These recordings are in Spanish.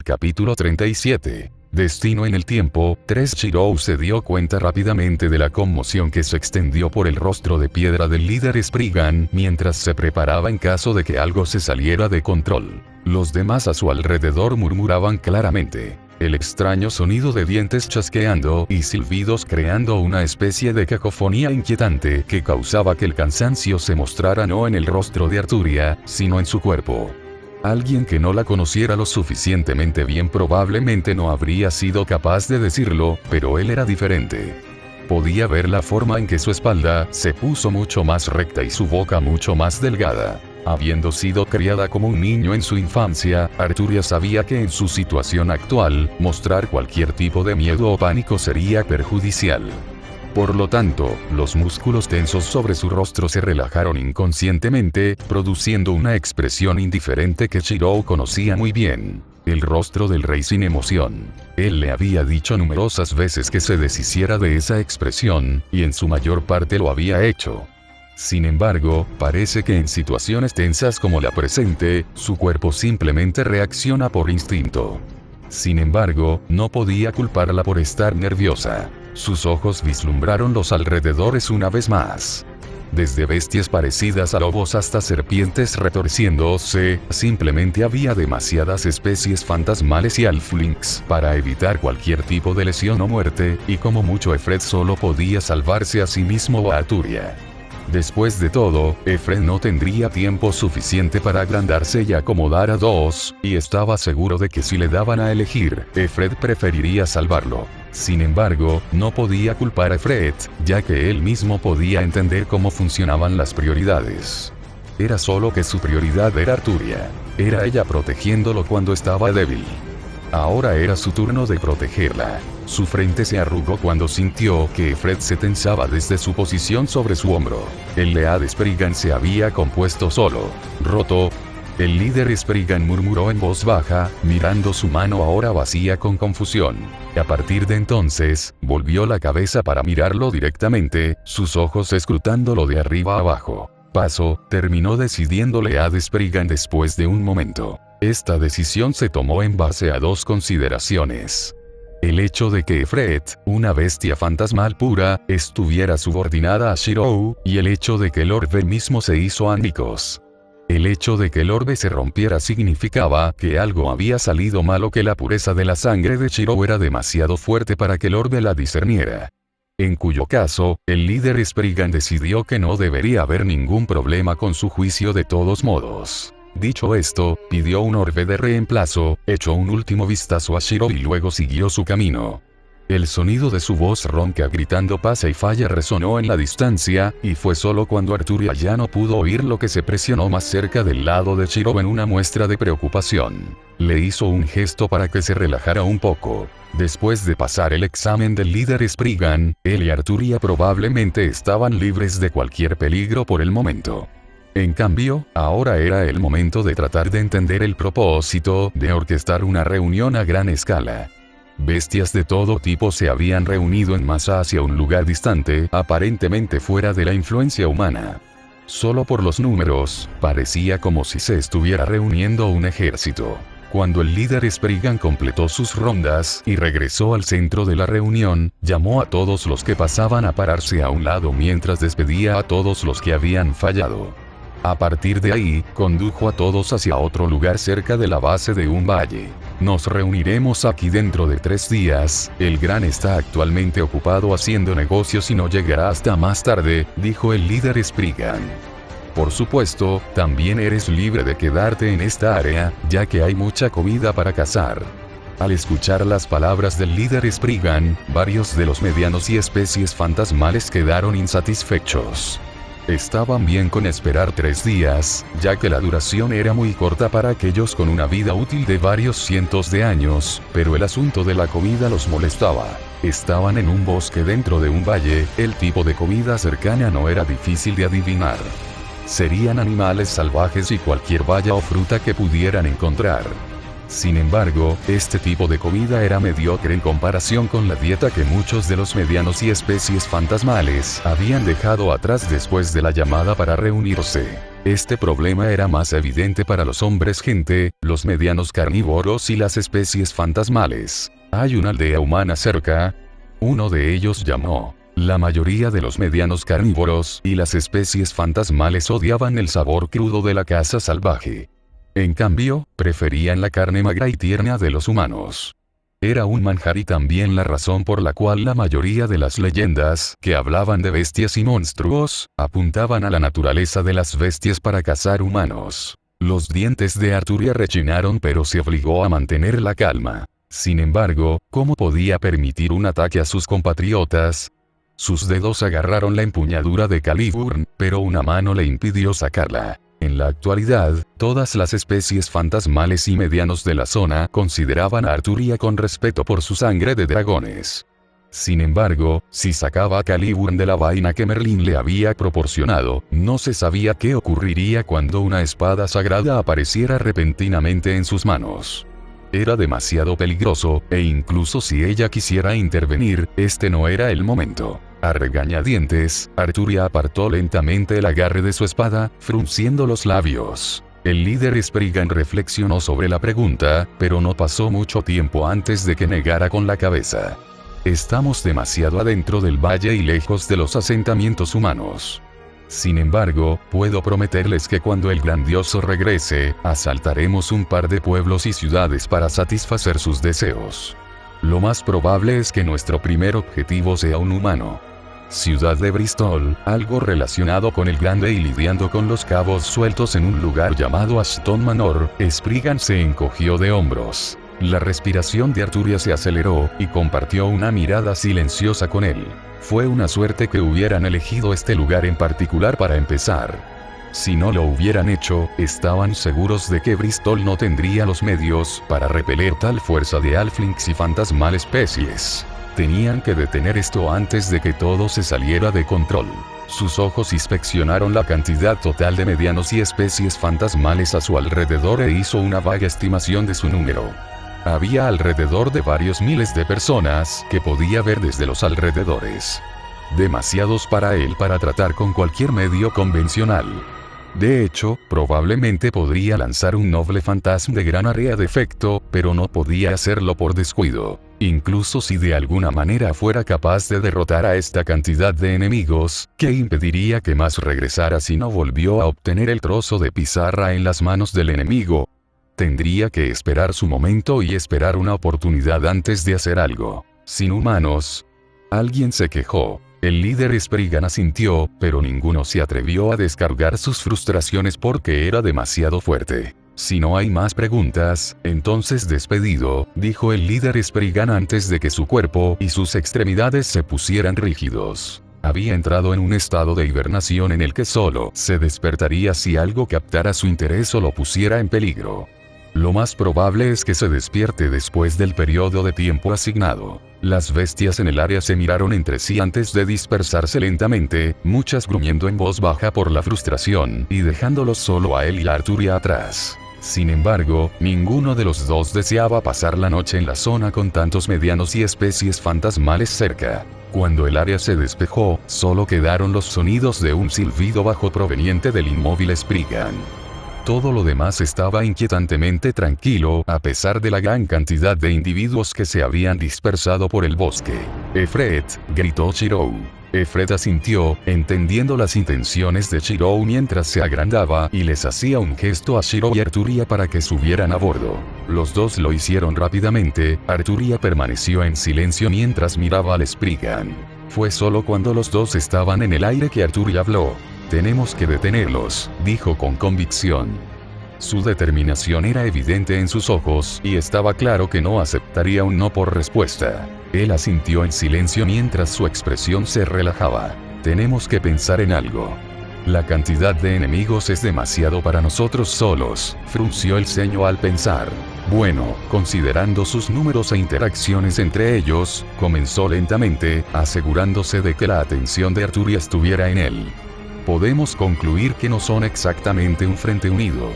Capítulo 37. Destino en el tiempo. 3. Shirou se dio cuenta rápidamente de la conmoción que se extendió por el rostro de piedra del líder Spriggan mientras se preparaba en caso de que algo se saliera de control. Los demás a su alrededor murmuraban claramente. El extraño sonido de dientes chasqueando y silbidos creando una especie de cacofonía inquietante que causaba que el cansancio se mostrara no en el rostro de Arturia, sino en su cuerpo. Alguien que no la conociera lo suficientemente bien probablemente no habría sido capaz de decirlo, pero él era diferente. Podía ver la forma en que su espalda se puso mucho más recta y su boca mucho más delgada. Habiendo sido criada como un niño en su infancia, Arturia sabía que en su situación actual, mostrar cualquier tipo de miedo o pánico sería perjudicial. Por lo tanto, los músculos tensos sobre su rostro se relajaron inconscientemente, produciendo una expresión indiferente que Shirou conocía muy bien. El rostro del rey sin emoción. Él le había dicho numerosas veces que se deshiciera de esa expresión, y en su mayor parte lo había hecho. Sin embargo, parece que en situaciones tensas como la presente, su cuerpo simplemente reacciona por instinto. Sin embargo, no podía culparla por estar nerviosa. Sus ojos vislumbraron los alrededores una vez más. Desde bestias parecidas a lobos hasta serpientes retorciéndose, simplemente había demasiadas especies fantasmales y halflings para evitar cualquier tipo de lesión o muerte, y como mucho Efred solo podía salvarse a sí mismo o a Arturia. Después de todo, Efred no tendría tiempo suficiente para agrandarse y acomodar a dos, y estaba seguro de que si le daban a elegir, Efred preferiría salvarlo. Sin embargo, no podía culpar a Efred, ya que él mismo podía entender cómo funcionaban las prioridades. Era solo que su prioridad era Arturia. Era ella protegiéndolo cuando estaba débil. Ahora era su turno de protegerla. Su frente se arrugó cuando sintió que Efred se tensaba desde su posición sobre su hombro. El Lead Spriggan se había compuesto solo. Roto. El líder Spriggan murmuró en voz baja, mirando su mano ahora vacía con confusión. A partir de entonces, volvió la cabeza para mirarlo directamente, sus ojos escrutándolo de arriba a abajo. Paso, terminó decidiendo Lead Spriggan después de un momento. Esta decisión se tomó en base a dos consideraciones. El hecho de que Efred, una bestia fantasmal pura, estuviera subordinada a Shirou, y el hecho de que el orbe mismo se hizo añicos. El hecho de que el orbe se rompiera significaba que algo había salido mal o que la pureza de la sangre de Shirou era demasiado fuerte para que el orbe la discerniera. En cuyo caso, el líder Spriggan decidió que no debería haber ningún problema con su juicio de todos modos. Dicho esto, pidió un orbe de reemplazo, echó un último vistazo a Shirou y luego siguió su camino. El sonido de su voz ronca gritando pasa y falla resonó en la distancia, y fue solo cuando Arturia ya no pudo oír lo que se presionó más cerca del lado de Shirou en una muestra de preocupación. Le hizo un gesto para que se relajara un poco. Después de pasar el examen del líder Spriggan, él y Arturia probablemente estaban libres de cualquier peligro por el momento. En cambio, ahora era el momento de tratar de entender el propósito de orquestar una reunión a gran escala. Bestias de todo tipo se habían reunido en masa hacia un lugar distante, aparentemente fuera de la influencia humana. Solo por los números, parecía como si se estuviera reuniendo un ejército. Cuando el líder Spriggan completó sus rondas y regresó al centro de la reunión, llamó a todos los que pasaban a pararse a un lado mientras despedía a todos los que habían fallado. A partir de ahí, condujo a todos hacia otro lugar cerca de la base de un valle. Nos reuniremos aquí dentro de 3 días, el gran está actualmente ocupado haciendo negocios y no llegará hasta más tarde, dijo el líder Spriggan. Por supuesto, también eres libre de quedarte en esta área, ya que hay mucha comida para cazar. Al escuchar las palabras del líder Spriggan, varios de los medianos y especies fantasmales quedaron insatisfechos. Estaban bien con esperar 3 días, ya que la duración era muy corta para aquellos con una vida útil de varios cientos de años, pero el asunto de la comida los molestaba. Estaban en un bosque dentro de un valle, el tipo de comida cercana no era difícil de adivinar. Serían animales salvajes y cualquier baya o fruta que pudieran encontrar. Sin embargo, este tipo de comida era mediocre en comparación con la dieta que muchos de los medianos y especies fantasmales habían dejado atrás después de la llamada para reunirse. Este problema era más evidente para los hombres gente, los medianos carnívoros y las especies fantasmales. ¿Hay una aldea humana cerca? Uno de ellos llamó. La mayoría de los medianos carnívoros y las especies fantasmales odiaban el sabor crudo de la caza salvaje. En cambio, preferían la carne magra y tierna de los humanos. Era un manjar y también la razón por la cual la mayoría de las leyendas que hablaban de bestias y monstruos, apuntaban a la naturaleza de las bestias para cazar humanos. Los dientes de Arturia rechinaron pero se obligó a mantener la calma. Sin embargo, ¿cómo podía permitir un ataque a sus compatriotas? Sus dedos agarraron la empuñadura de Caliburn, pero una mano le impidió sacarla. En la actualidad, todas las especies fantasmales y medianos de la zona consideraban a Arturia con respeto por su sangre de dragones. Sin embargo, si sacaba a Caliburn de la vaina que Merlín le había proporcionado, no se sabía qué ocurriría cuando una espada sagrada apareciera repentinamente en sus manos. Era demasiado peligroso, e incluso si ella quisiera intervenir, este no era el momento. A regañadientes, Arturia apartó lentamente el agarre de su espada, frunciendo los labios. El líder Spriggan reflexionó sobre la pregunta, pero no pasó mucho tiempo antes de que negara con la cabeza. Estamos demasiado adentro del valle y lejos de los asentamientos humanos. Sin embargo, puedo prometerles que cuando el grandioso regrese, asaltaremos un par de pueblos y ciudades para satisfacer sus deseos. Lo más probable es que nuestro primer objetivo sea un humano. Ciudad de Bristol, algo relacionado con el grande y lidiando con los cabos sueltos en un lugar llamado Ashton Manor, Spriggan se encogió de hombros. La respiración de Arturia se aceleró, y compartió una mirada silenciosa con él. Fue una suerte que hubieran elegido este lugar en particular para empezar. Si no lo hubieran hecho, estaban seguros de que Bristol no tendría los medios para repeler tal fuerza de halflings y fantasmal especies. Tenían que detener esto antes de que todo se saliera de control. Sus ojos inspeccionaron la cantidad total de medianos y especies fantasmales a su alrededor e hizo una vaga estimación de su número. Había alrededor de varios miles de personas que podía ver desde los alrededores. Demasiados para él para tratar con cualquier medio convencional. De hecho, probablemente podría lanzar un noble fantasma de gran área de efecto, pero no podía hacerlo por descuido. Incluso si de alguna manera fuera capaz de derrotar a esta cantidad de enemigos, ¿qué impediría que más regresara si no volvió a obtener el trozo de pizarra en las manos del enemigo? Tendría que esperar su momento y esperar una oportunidad antes de hacer algo. Sin humanos. Alguien se quejó. El líder Spriggan asintió, pero ninguno se atrevió a descargar sus frustraciones porque era demasiado fuerte. Si no hay más preguntas, entonces despedido, dijo el líder Spriggan antes de que su cuerpo y sus extremidades se pusieran rígidos. Había entrado en un estado de hibernación en el que solo se despertaría si algo captara su interés o lo pusiera en peligro. Lo más probable es que se despierte después del periodo de tiempo asignado. Las bestias en el área se miraron entre sí antes de dispersarse lentamente, muchas gruñendo en voz baja por la frustración, y dejándolos solo a él y a Arturia atrás. Sin embargo, ninguno de los dos deseaba pasar la noche en la zona con tantos medianos y especies fantasmales cerca. Cuando el área se despejó, solo quedaron los sonidos de un silbido bajo proveniente del inmóvil Spriggan. Todo lo demás estaba inquietantemente tranquilo, a pesar de la gran cantidad de individuos que se habían dispersado por el bosque. «Efred», gritó Shirou. Efred asintió, entendiendo las intenciones de Shirou mientras se agrandaba y les hacía un gesto a Shirou y Arturia para que subieran a bordo. Los dos lo hicieron rápidamente. Arturia permaneció en silencio mientras miraba al Spriggan. Fue solo cuando los dos estaban en el aire que Arturia habló. «Tenemos que detenerlos», dijo con convicción. Su determinación era evidente en sus ojos, y estaba claro que no aceptaría un no por respuesta. Él asintió en silencio mientras su expresión se relajaba. «Tenemos que pensar en algo. La cantidad de enemigos es demasiado para nosotros solos», frunció el ceño al pensar. «Bueno, considerando sus números e interacciones entre ellos», comenzó lentamente, asegurándose de que la atención de Arturia estuviera en él. «Podemos concluir que no son exactamente un frente unido.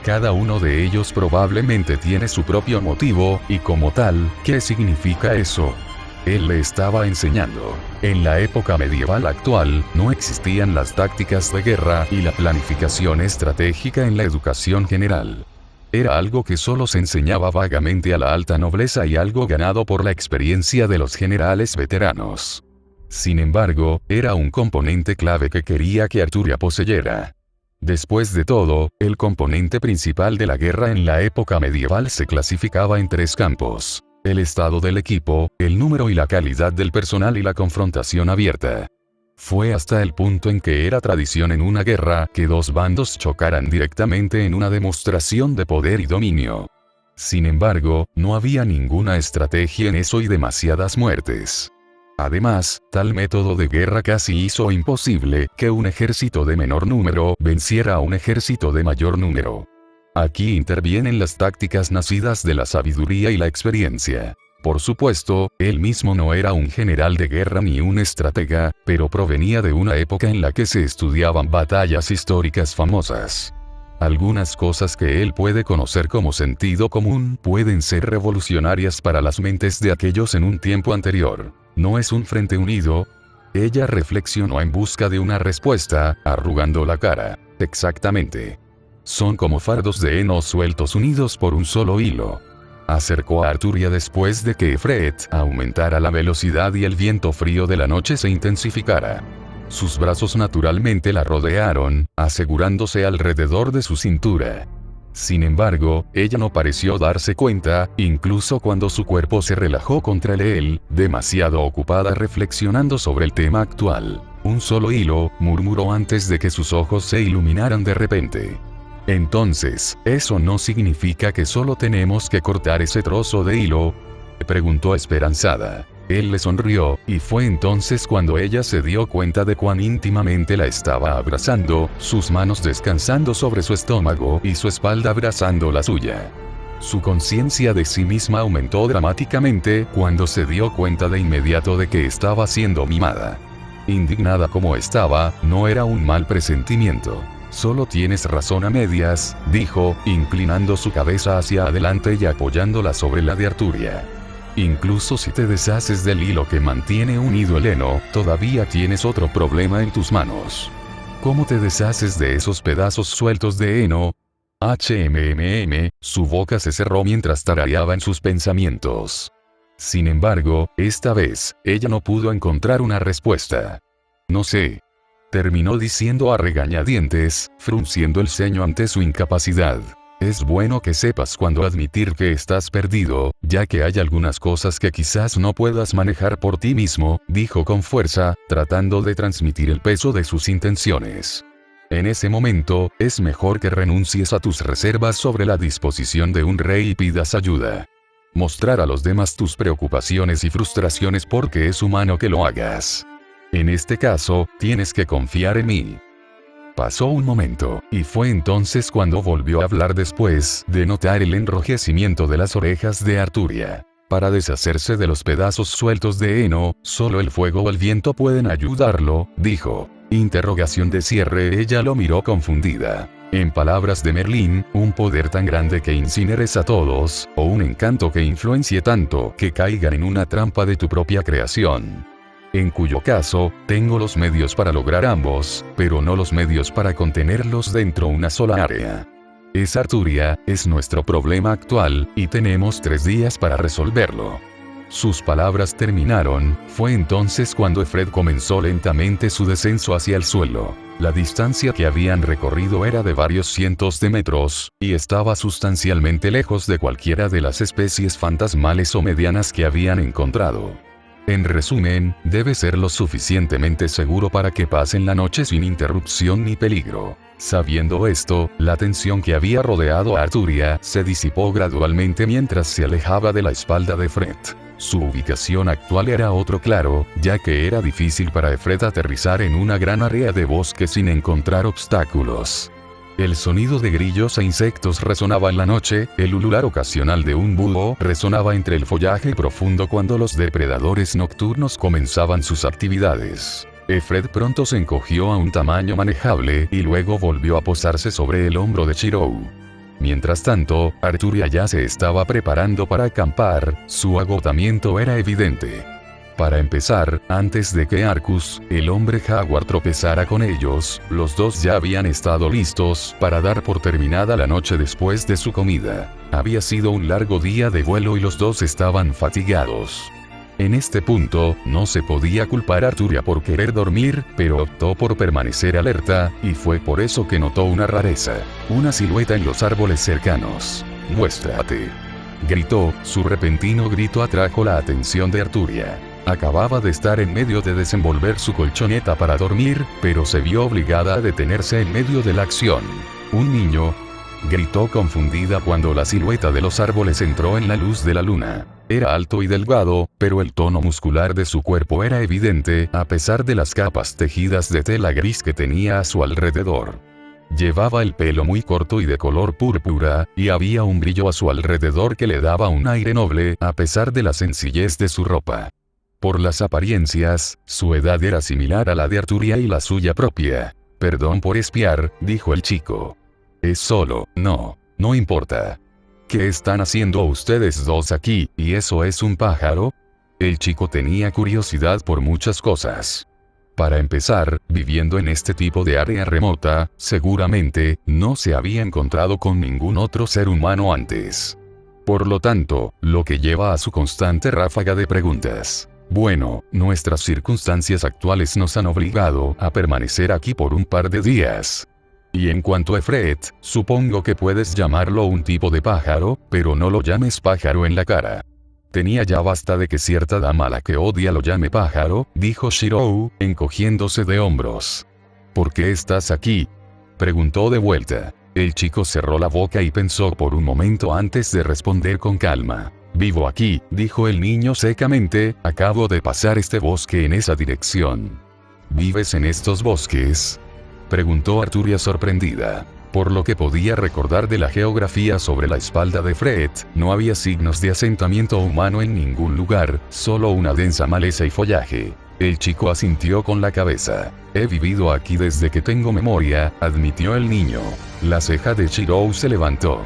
Cada uno de ellos probablemente tiene su propio motivo, y como tal, ¿qué significa eso? Él le estaba enseñando. En la época medieval actual, no existían las tácticas de guerra y la planificación estratégica en la educación general. Era algo que solo se enseñaba vagamente a la alta nobleza y algo ganado por la experiencia de los generales veteranos. Sin embargo, era un componente clave que quería que Arturia poseyera. Después de todo, el componente principal de la guerra en la época medieval se clasificaba en 3 campos: el estado del equipo, el número y la calidad del personal y la confrontación abierta. Fue hasta el punto en que era tradición en una guerra que 2 bandos chocaran directamente en una demostración de poder y dominio. Sin embargo, no había ninguna estrategia en eso y demasiadas muertes. Además, tal método de guerra casi hizo imposible que un ejército de menor número venciera a un ejército de mayor número. Aquí intervienen las tácticas nacidas de la sabiduría y la experiencia. Por supuesto, él mismo no era un general de guerra ni un estratega, pero provenía de una época en la que se estudiaban batallas históricas famosas. Algunas cosas que él puede conocer como sentido común pueden ser revolucionarias para las mentes de aquellos en un tiempo anterior. ¿No es un frente unido? Ella reflexionó en busca de una respuesta, arrugando la cara. Exactamente. Son como fardos de heno sueltos unidos por un solo hilo. Acercó a Arturia después de que Efred aumentara la velocidad y el viento frío de la noche se intensificara. Sus brazos naturalmente la rodearon, asegurándose alrededor de su cintura. Sin embargo, ella no pareció darse cuenta, incluso cuando su cuerpo se relajó contra él, demasiado ocupada reflexionando sobre el tema actual. Un solo hilo, murmuró antes de que sus ojos se iluminaran de repente. Entonces, ¿eso no significa que solo tenemos que cortar ese trozo de hilo?, preguntó esperanzada. Él le sonrió, y fue entonces cuando ella se dio cuenta de cuán íntimamente la estaba abrazando, sus manos descansando sobre su estómago y su espalda abrazando la suya. Su conciencia de sí misma aumentó dramáticamente cuando se dio cuenta de inmediato de que estaba siendo mimada. Indignada como estaba, no era un mal presentimiento. Solo tienes razón a medias, dijo, inclinando su cabeza hacia adelante y apoyándola sobre la de Arturia. Incluso si te deshaces del hilo que mantiene unido el heno, todavía tienes otro problema en tus manos. ¿Cómo te deshaces de esos pedazos sueltos de heno? Su boca se cerró mientras tarareaba en sus pensamientos. Sin embargo, esta vez, ella no pudo encontrar una respuesta. No sé. Terminó diciendo a regañadientes, frunciendo el ceño ante su incapacidad. Es bueno que sepas cuándo admitir que estás perdido, ya que hay algunas cosas que quizás no puedas manejar por ti mismo, dijo con fuerza, tratando de transmitir el peso de sus intenciones. En ese momento, es mejor que renuncies a tus reservas sobre la disposición de un rey y pidas ayuda. Mostrar a los demás tus preocupaciones y frustraciones porque es humano que lo hagas. En este caso, tienes que confiar en mí. Pasó un momento, y fue entonces cuando volvió a hablar después de notar el enrojecimiento de las orejas de Arturia. Para deshacerse de los pedazos sueltos de heno, solo el fuego o el viento pueden ayudarlo, dijo. Interrogación de cierre. Ella lo miró confundida. En palabras de Merlín, un poder tan grande que incineres a todos, o un encanto que influencie tanto que caigan en una trampa de tu propia creación. En cuyo caso, tengo los medios para lograr ambos, pero no los medios para contenerlos dentro una sola área. Es Arturia, es nuestro problema actual, y tenemos 3 días para resolverlo. Sus palabras terminaron, fue entonces cuando Efred comenzó lentamente su descenso hacia el suelo. La distancia que habían recorrido era de varios cientos de metros, y estaba sustancialmente lejos de cualquiera de las especies fantasmales o medianas que habían encontrado. En resumen, debe ser lo suficientemente seguro para que pasen la noche sin interrupción ni peligro. Sabiendo esto, la tensión que había rodeado a Arturia se disipó gradualmente mientras se alejaba de la espalda de Efred. Su ubicación actual era otro claro, ya que era difícil para Efred aterrizar en una gran área de bosque sin encontrar obstáculos. El sonido de grillos e insectos resonaba en la noche, el ulular ocasional de un búho resonaba entre el follaje profundo cuando los depredadores nocturnos comenzaban sus actividades. Efred pronto se encogió a un tamaño manejable y luego volvió a posarse sobre el hombro de Shirou. Mientras tanto, Arturia ya se estaba preparando para acampar, su agotamiento era evidente. Para empezar, antes de que Arcus, el hombre jaguar, tropezara con ellos, los dos ya habían estado listos para dar por terminada la noche después de su comida. Había sido un largo día de vuelo y los dos estaban fatigados. En este punto, no se podía culpar a Arturia por querer dormir, pero optó por permanecer alerta, y fue por eso que notó una rareza. Una silueta en los árboles cercanos. «¡Muéstrate!», gritó. Su repentino grito atrajo la atención de Arturia. Acababa de estar en medio de desenvolver su colchoneta para dormir, pero se vio obligada a detenerse en medio de la acción. «¡Un niño!», gritó confundida cuando la silueta de los árboles entró en la luz de la luna. Era alto y delgado, pero el tono muscular de su cuerpo era evidente, a pesar de las capas tejidas de tela gris que tenía a su alrededor. Llevaba el pelo muy corto y de color púrpura, y había un brillo a su alrededor que le daba un aire noble, a pesar de la sencillez de su ropa. Por las apariencias, su edad era similar a la de Arturia y la suya propia. «Perdón por espiar», dijo el chico. «Es solo, no importa». «¿Qué están haciendo ustedes dos aquí, y eso es un pájaro?». El chico tenía curiosidad por muchas cosas. Para empezar, viviendo en este tipo de área remota, seguramente, no se había encontrado con ningún otro ser humano antes. Por lo tanto, lo que lleva a su constante ráfaga de preguntas. «Bueno, nuestras circunstancias actuales nos han obligado a permanecer aquí por un par de días. Y en cuanto a Fred, supongo que puedes llamarlo un tipo de pájaro, pero no lo llames pájaro en la cara». «Tenía ya basta de que cierta dama a la que odia lo llame pájaro», dijo Shirou, encogiéndose de hombros. «¿Por qué estás aquí?», preguntó de vuelta. El chico cerró la boca y pensó por un momento antes de responder con calma. «Vivo aquí», dijo el niño secamente, «acabo de pasar este bosque en esa dirección». «¿Vives en estos bosques?», preguntó Arturia sorprendida. Por lo que podía recordar de la geografía sobre la espalda de Fred, no había signos de asentamiento humano en ningún lugar, solo una densa maleza y follaje. El chico asintió con la cabeza. «He vivido aquí desde que tengo memoria», admitió el niño. La ceja de Shirou se levantó.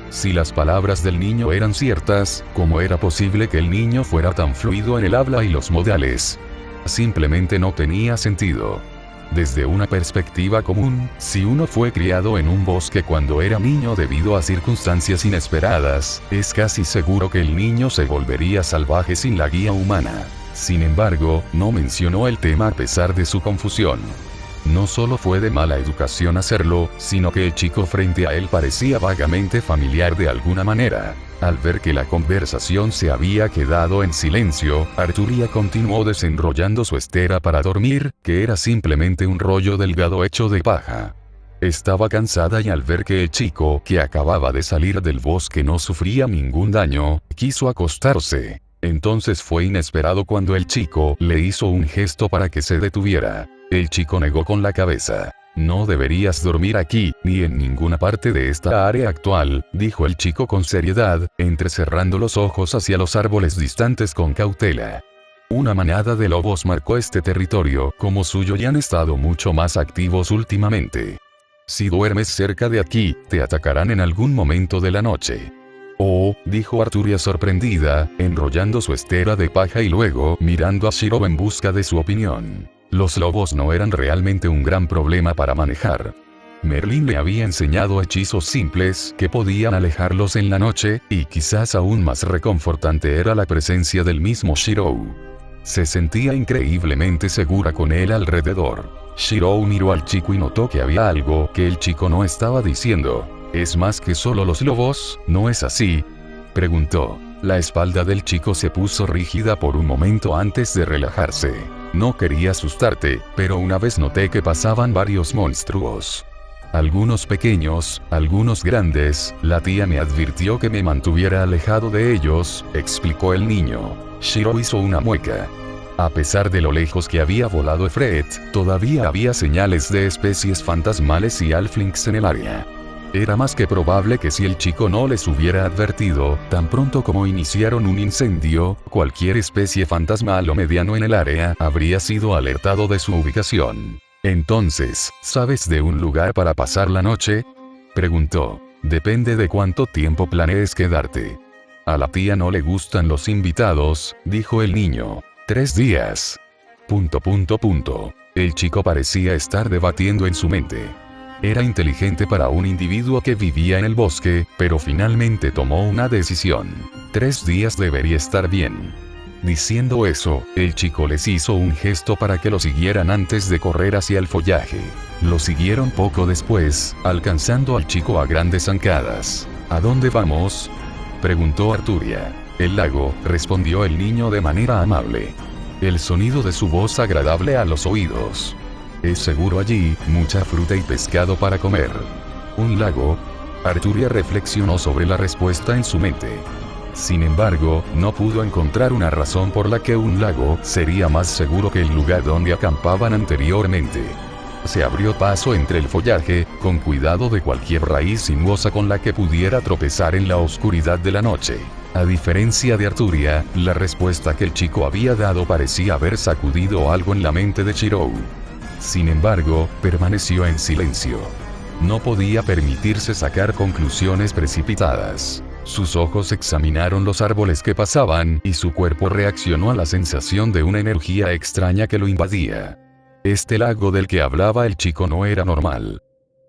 Si las palabras del niño eran ciertas, ¿cómo era posible que el niño fuera tan fluido en el habla y los modales? Simplemente no tenía sentido. Desde una perspectiva común, si uno fue criado en un bosque cuando era niño debido a circunstancias inesperadas, es casi seguro que el niño se volvería salvaje sin la guía humana. Sin embargo, no mencionó el tema a pesar de su confusión. No solo fue de mala educación hacerlo, sino que el chico frente a él parecía vagamente familiar de alguna manera. Al ver que la conversación se había quedado en silencio, Arturia continuó desenrollando su estera para dormir, que era simplemente un rollo delgado hecho de paja. Estaba cansada y al ver que el chico, que acababa de salir del bosque, no sufría ningún daño, quiso acostarse. Entonces fue inesperado cuando el chico le hizo un gesto para que se detuviera. El chico negó con la cabeza. «No deberías dormir aquí, ni en ninguna parte de esta área actual», dijo el chico con seriedad, entrecerrando los ojos hacia los árboles distantes con cautela. Una manada de lobos marcó este territorio como suyo y han estado mucho más activos últimamente. Si duermes cerca de aquí, te atacarán en algún momento de la noche. «Oh», dijo Arturia sorprendida, enrollando su estera de paja y luego mirando a Shirou en busca de su opinión. Los lobos no eran realmente un gran problema para manejar. Merlin le había enseñado hechizos simples que podían alejarlos en la noche, y quizás aún más reconfortante era la presencia del mismo Shirou. Se sentía increíblemente segura con él alrededor. Shirou miró al chico y notó que había algo que el chico no estaba diciendo. «¿Es más que solo los lobos, no es así?», preguntó. La espalda del chico se puso rígida por un momento antes de relajarse. «No quería asustarte, pero una vez noté que pasaban varios monstruos. Algunos pequeños, algunos grandes, la tía me advirtió que me mantuviera alejado de ellos», explicó el niño. Shirou hizo una mueca. A pesar de lo lejos que había volado Fred, todavía había señales de especies fantasmales y halflings en el área. Era más que probable que si el chico no les hubiera advertido, tan pronto como iniciaron un incendio, cualquier especie fantasmal o mediano en el área habría sido alertado de su ubicación. «Entonces, ¿sabes de un lugar para pasar la noche?», preguntó. Depende de cuánto tiempo planees quedarte. A la tía no le gustan los invitados, dijo el niño. 3 días. El chico parecía estar debatiendo en su mente. Era inteligente para un individuo que vivía en el bosque, pero finalmente tomó una decisión. 3 días debería estar bien. Diciendo eso, el chico les hizo un gesto para que lo siguieran antes de correr hacia el follaje. Lo siguieron poco después, alcanzando al chico a grandes zancadas. ¿A dónde vamos?, preguntó Arturia. El lago, respondió el niño de manera amable. El sonido de su voz agradable a los oídos. Es seguro allí, mucha fruta y pescado para comer. ¿Un lago? Arturia reflexionó sobre la respuesta en su mente. Sin embargo, no pudo encontrar una razón por la que un lago sería más seguro que el lugar donde acampaban anteriormente. Se abrió paso entre el follaje, con cuidado de cualquier raíz sinuosa con la que pudiera tropezar en la oscuridad de la noche. A diferencia de Arturia, la respuesta que el chico había dado parecía haber sacudido algo en la mente de Chirou. Sin embargo, permaneció en silencio. No podía permitirse sacar conclusiones precipitadas. Sus ojos examinaron los árboles que pasaban, y su cuerpo reaccionó a la sensación de una energía extraña que lo invadía. Este lago del que hablaba el chico no era normal.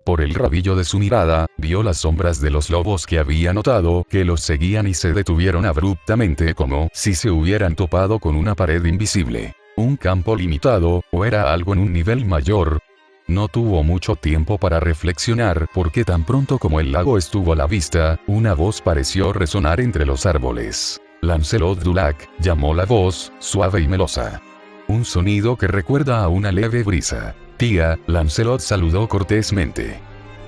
Por el rabillo de su mirada, vio las sombras de los lobos que había notado, que los seguían y se detuvieron abruptamente como si se hubieran topado con una pared invisible. ¿Un campo limitado, o era algo en un nivel mayor? No tuvo mucho tiempo para reflexionar, porque tan pronto como el lago estuvo a la vista, una voz pareció resonar entre los árboles. Lancelot du Lac, llamó la voz, suave y melosa. Un sonido que recuerda a una leve brisa. Tía, Lancelot saludó cortésmente.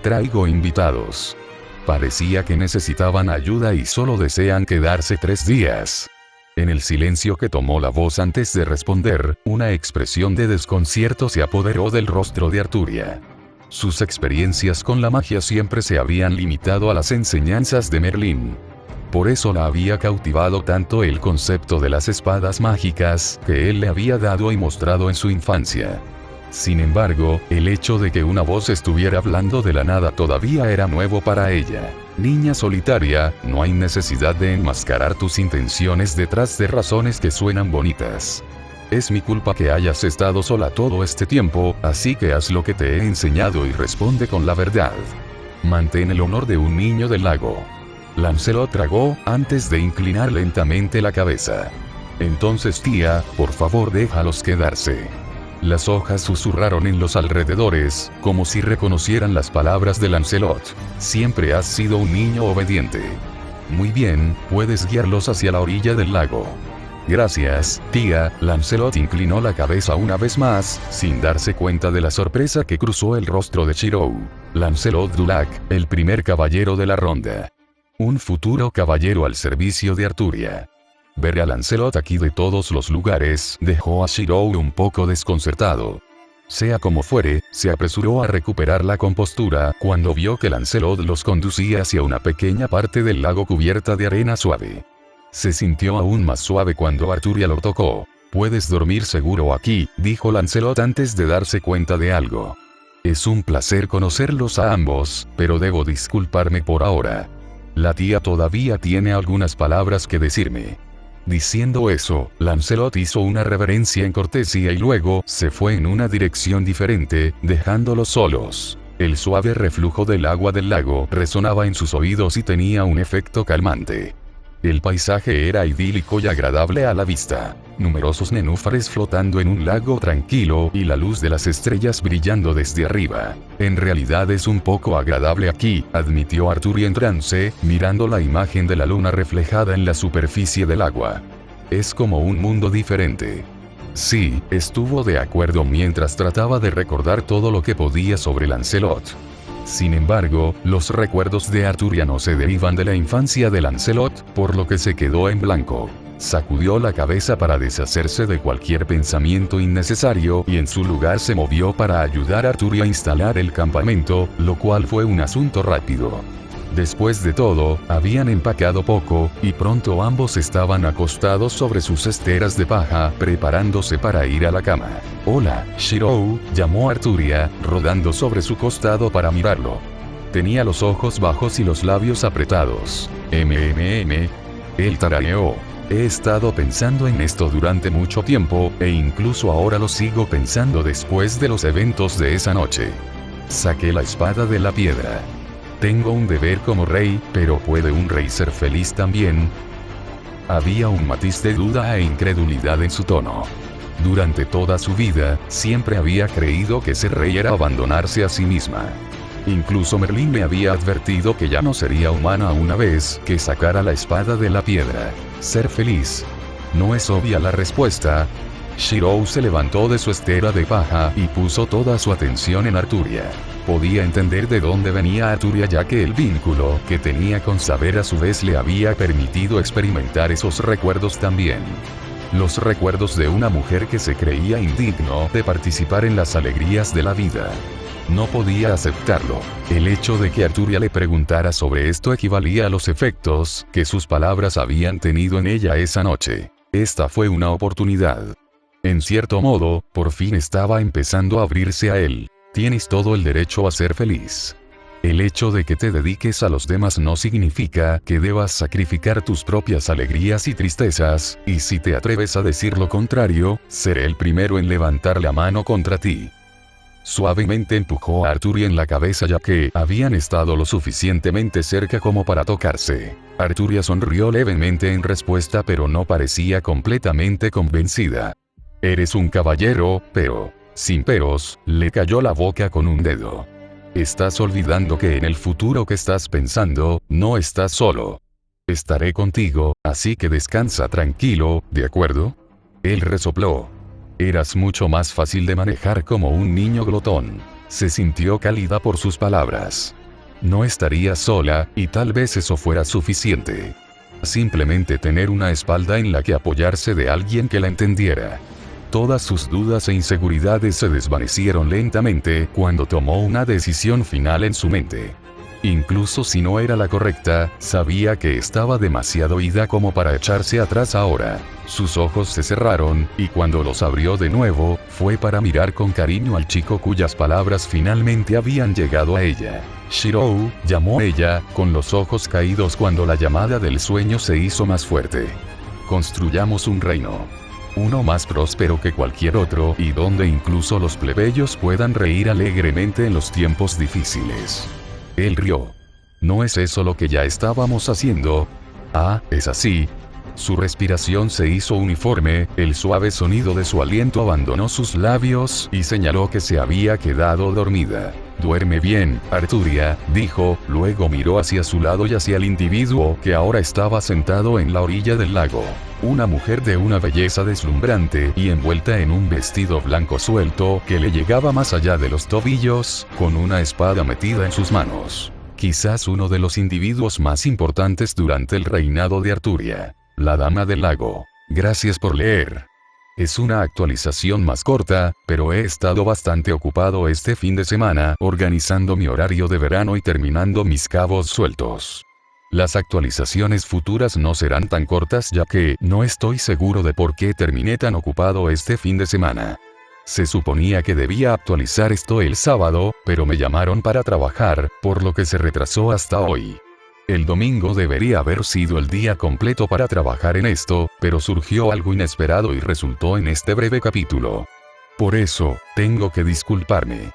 Traigo invitados. Parecía que necesitaban ayuda y solo desean quedarse 3 días. En el silencio que tomó la voz antes de responder, una expresión de desconcierto se apoderó del rostro de Arturia. Sus experiencias con la magia siempre se habían limitado a las enseñanzas de Merlín. Por eso la había cautivado tanto el concepto de las espadas mágicas, que él le había dado y mostrado en su infancia. Sin embargo, el hecho de que una voz estuviera hablando de la nada todavía era nuevo para ella. Niña solitaria, no hay necesidad de enmascarar tus intenciones detrás de razones que suenan bonitas. Es mi culpa que hayas estado sola todo este tiempo, así que haz lo que te he enseñado y responde con la verdad. Mantén el honor de un niño del lago. Lancelot tragó, antes de inclinar lentamente la cabeza. Entonces tía, por favor déjalos quedarse. Las hojas susurraron en los alrededores, como si reconocieran las palabras de Lancelot. Siempre has sido un niño obediente. Muy bien, puedes guiarlos hacia la orilla del lago. Gracias, tía. Lancelot inclinó la cabeza una vez más, sin darse cuenta de la sorpresa que cruzó el rostro de Chirou. Lancelot du Lac, el primer caballero de la ronda. Un futuro caballero al servicio de Arturia. Ver a Lancelot aquí de todos los lugares dejó a Chirou un poco desconcertado. Sea como fuere, se apresuró a recuperar la compostura cuando vio que Lancelot los conducía hacia una pequeña parte del lago cubierta de arena suave. Se sintió aún más suave cuando Arturia lo tocó. Puedes dormir seguro aquí, dijo Lancelot antes de darse cuenta de algo. Es un placer conocerlos a ambos, pero debo disculparme por ahora. La tía todavía tiene algunas palabras que decirme. Diciendo eso, Lancelot hizo una reverencia en cortesía y luego se fue en una dirección diferente, dejándolos solos. El suave reflujo del agua del lago resonaba en sus oídos y tenía un efecto calmante. El paisaje era idílico y agradable a la vista. Numerosos nenúfares flotando en un lago tranquilo y la luz de las estrellas brillando desde arriba. En realidad es un poco agradable aquí, admitió Arturia en trance, mirando la imagen de la luna reflejada en la superficie del agua. Es como un mundo diferente. Sí, estuvo de acuerdo mientras trataba de recordar todo lo que podía sobre Lancelot. Sin embargo, los recuerdos de Arturia no se derivan de la infancia de Lancelot, por lo que se quedó en blanco. Sacudió la cabeza para deshacerse de cualquier pensamiento innecesario y en su lugar se movió para ayudar a Arturia a instalar el campamento, lo cual fue un asunto rápido. Después de todo, habían empacado poco, y pronto ambos estaban acostados sobre sus esteras de paja, preparándose para ir a la cama. «Hola, Chirou», llamó Arturia, rodando sobre su costado para mirarlo. Tenía los ojos bajos y los labios apretados. Él tarareó. He estado pensando en esto durante mucho tiempo, e incluso ahora lo sigo pensando después de los eventos de esa noche. Saqué la espada de la piedra. Tengo un deber como rey, pero ¿puede un rey ser feliz también? Había un matiz de duda e incredulidad en su tono. Durante toda su vida, siempre había creído que ser rey era abandonarse a sí misma. Incluso Merlín me había advertido que ya no sería humana una vez que sacara la espada de la piedra. Ser feliz. ¿No es obvia la respuesta? Shirou se levantó de su estera de paja y puso toda su atención en Arturia. Podía entender de dónde venía Arturia, ya que el vínculo que tenía con Saber a su vez le había permitido experimentar esos recuerdos también. Los recuerdos de una mujer que se creía indigno de participar en las alegrías de la vida. No podía aceptarlo. El hecho de que Arturia le preguntara sobre esto equivalía a los efectos que sus palabras habían tenido en ella esa noche. Esta fue una oportunidad. En cierto modo, por fin estaba empezando a abrirse a él. Tienes todo el derecho a ser feliz. El hecho de que te dediques a los demás no significa que debas sacrificar tus propias alegrías y tristezas, y si te atreves a decir lo contrario, seré el primero en levantar la mano contra ti. Suavemente empujó a Arturia en la cabeza, ya que habían estado lo suficientemente cerca como para tocarse. Arturia sonrió levemente en respuesta, pero no parecía completamente convencida. Eres un caballero, pero, sin peros, le cayó la boca con un dedo. Estás olvidando que en el futuro que estás pensando, no estás solo. Estaré contigo, así que descansa tranquilo, ¿de acuerdo? Él resopló. Eras mucho más fácil de manejar como un niño glotón. Se sintió cálida por sus palabras. No estaría sola, y tal vez eso fuera suficiente. Simplemente tener una espalda en la que apoyarse de alguien que la entendiera. Todas sus dudas e inseguridades se desvanecieron lentamente cuando tomó una decisión final en su mente. Incluso si no era la correcta, sabía que estaba demasiado ida como para echarse atrás ahora. Sus ojos se cerraron, y cuando los abrió de nuevo, fue para mirar con cariño al chico cuyas palabras finalmente habían llegado a ella. Shirou, llamó ella, con los ojos caídos cuando la llamada del sueño se hizo más fuerte. Construyamos un reino. Uno más próspero que cualquier otro, y donde incluso los plebeyos puedan reír alegremente en los tiempos difíciles. Él rió. ¿No es eso lo que ya estábamos haciendo? Ah, es así. Su respiración se hizo uniforme, el suave sonido de su aliento abandonó sus labios y señaló que se había quedado dormida. Duerme bien, Arturia, dijo, luego miró hacia su lado y hacia el individuo que ahora estaba sentado en la orilla del lago. Una mujer de una belleza deslumbrante y envuelta en un vestido blanco suelto que le llegaba más allá de los tobillos, con una espada metida en sus manos. Quizás uno de los individuos más importantes durante el reinado de Arturia. La Dama del Lago. Gracias por leer. Es una actualización más corta, pero he estado bastante ocupado este fin de semana organizando mi horario de verano y terminando mis cabos sueltos. Las actualizaciones futuras no serán tan cortas, ya que no estoy seguro de por qué terminé tan ocupado este fin de semana. Se suponía que debía actualizar esto el sábado, pero me llamaron para trabajar, por lo que se retrasó hasta hoy. El domingo debería haber sido el día completo para trabajar en esto, pero surgió algo inesperado y resultó en este breve capítulo. Por eso, tengo que disculparme.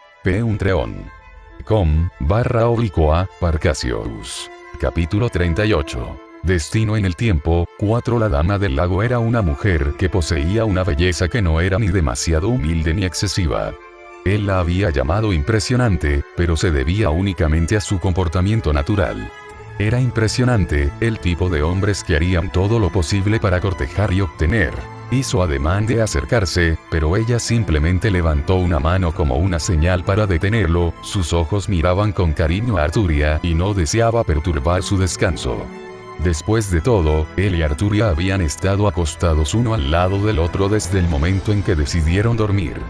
Parcasius. Capítulo 38. Destino en el tiempo. 4. La Dama del Lago era una mujer que poseía una belleza que no era ni demasiado humilde ni excesiva. Él la había llamado impresionante, pero se debía únicamente a su comportamiento natural. Era impresionante, el tipo de hombres que harían todo lo posible para cortejar y obtener. Hizo ademán de acercarse, pero ella simplemente levantó una mano como una señal para detenerlo. Sus ojos miraban con cariño a Arturia y no deseaba perturbar su descanso. Después de todo, él y Arturia habían estado acostados uno al lado del otro desde el momento en que decidieron dormir.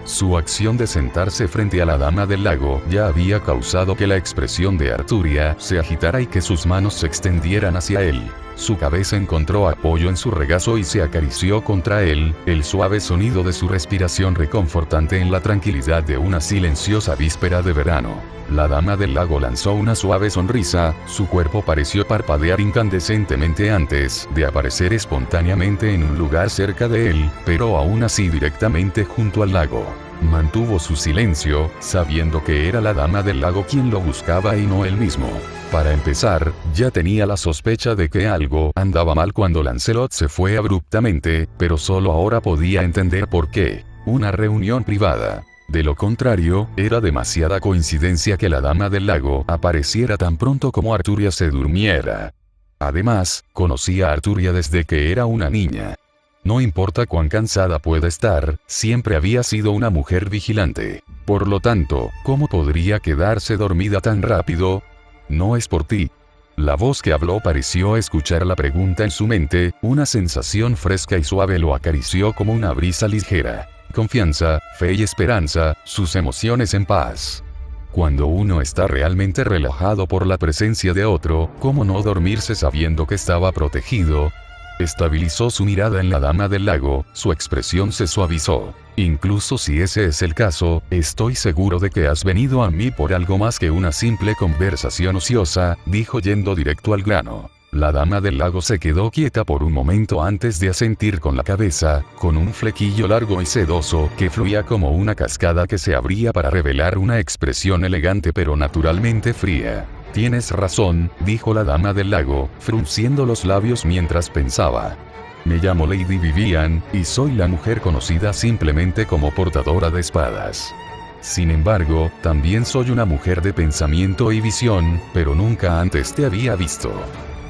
Su acción de sentarse frente a la Dama del Lago ya había causado que la expresión de Arturia se agitara y que sus manos se extendieran hacia él. Su cabeza encontró apoyo en su regazo y se acarició contra él, el suave sonido de su respiración reconfortante en la tranquilidad de una silenciosa víspera de verano. La dama del lago lanzó una suave sonrisa, su cuerpo pareció parpadear incandescentemente antes de aparecer espontáneamente en un lugar cerca de él, pero aún así directamente junto al lago. Mantuvo su silencio, sabiendo que era la dama del lago quien lo buscaba y no él mismo. Para empezar, ya tenía la sospecha de que algo andaba mal cuando Lancelot se fue abruptamente, pero solo ahora podía entender por qué. Una reunión privada. De lo contrario, era demasiada coincidencia que la dama del lago apareciera tan pronto como Arturia se durmiera. Además, conocía a Arturia desde que era una niña. No importa cuán cansada pueda estar, siempre había sido una mujer vigilante. Por lo tanto, ¿cómo podría quedarse dormida tan rápido? No es por ti. La voz que habló pareció escuchar la pregunta en su mente, una sensación fresca y suave lo acarició como una brisa ligera. Confianza, fe y esperanza, sus emociones en paz. Cuando uno está realmente relajado por la presencia de otro, ¿cómo no dormirse sabiendo que estaba protegido? Estabilizó su mirada en la dama del lago, su expresión se suavizó. Incluso si ese es el caso, estoy seguro de que has venido a mí por algo más que una simple conversación ociosa, dijo yendo directo al grano. La dama del lago se quedó quieta por un momento antes de asentir con la cabeza, con un flequillo largo y sedoso que fluía como una cascada que se abría para revelar una expresión elegante pero naturalmente fría. Tienes razón, dijo la dama del lago, frunciendo los labios mientras pensaba. Me llamo Lady Vivian, y soy la mujer conocida simplemente como portadora de espadas. Sin embargo, también soy una mujer de pensamiento y visión, pero nunca antes te había visto.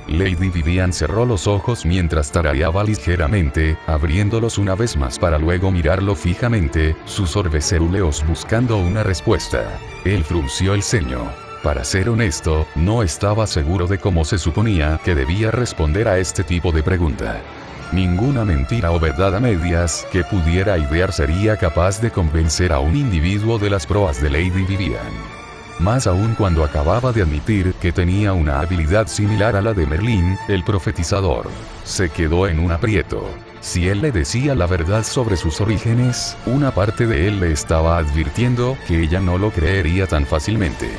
Lady Vivian cerró los ojos mientras tarareaba ligeramente, abriéndolos una vez más para luego mirarlo fijamente, sus orbes buscando una respuesta. Él frunció el ceño. Para ser honesto, no estaba seguro de cómo se suponía que debía responder a este tipo de pregunta. Ninguna mentira o verdad a medias que pudiera idear sería capaz de convencer a un individuo de las proas de Lady Vivian. Más aún cuando acababa de admitir que tenía una habilidad similar a la de Merlín, el profetizador. Se quedó en un aprieto. Si él le decía la verdad sobre sus orígenes, una parte de él le estaba advirtiendo que ella no lo creería tan fácilmente.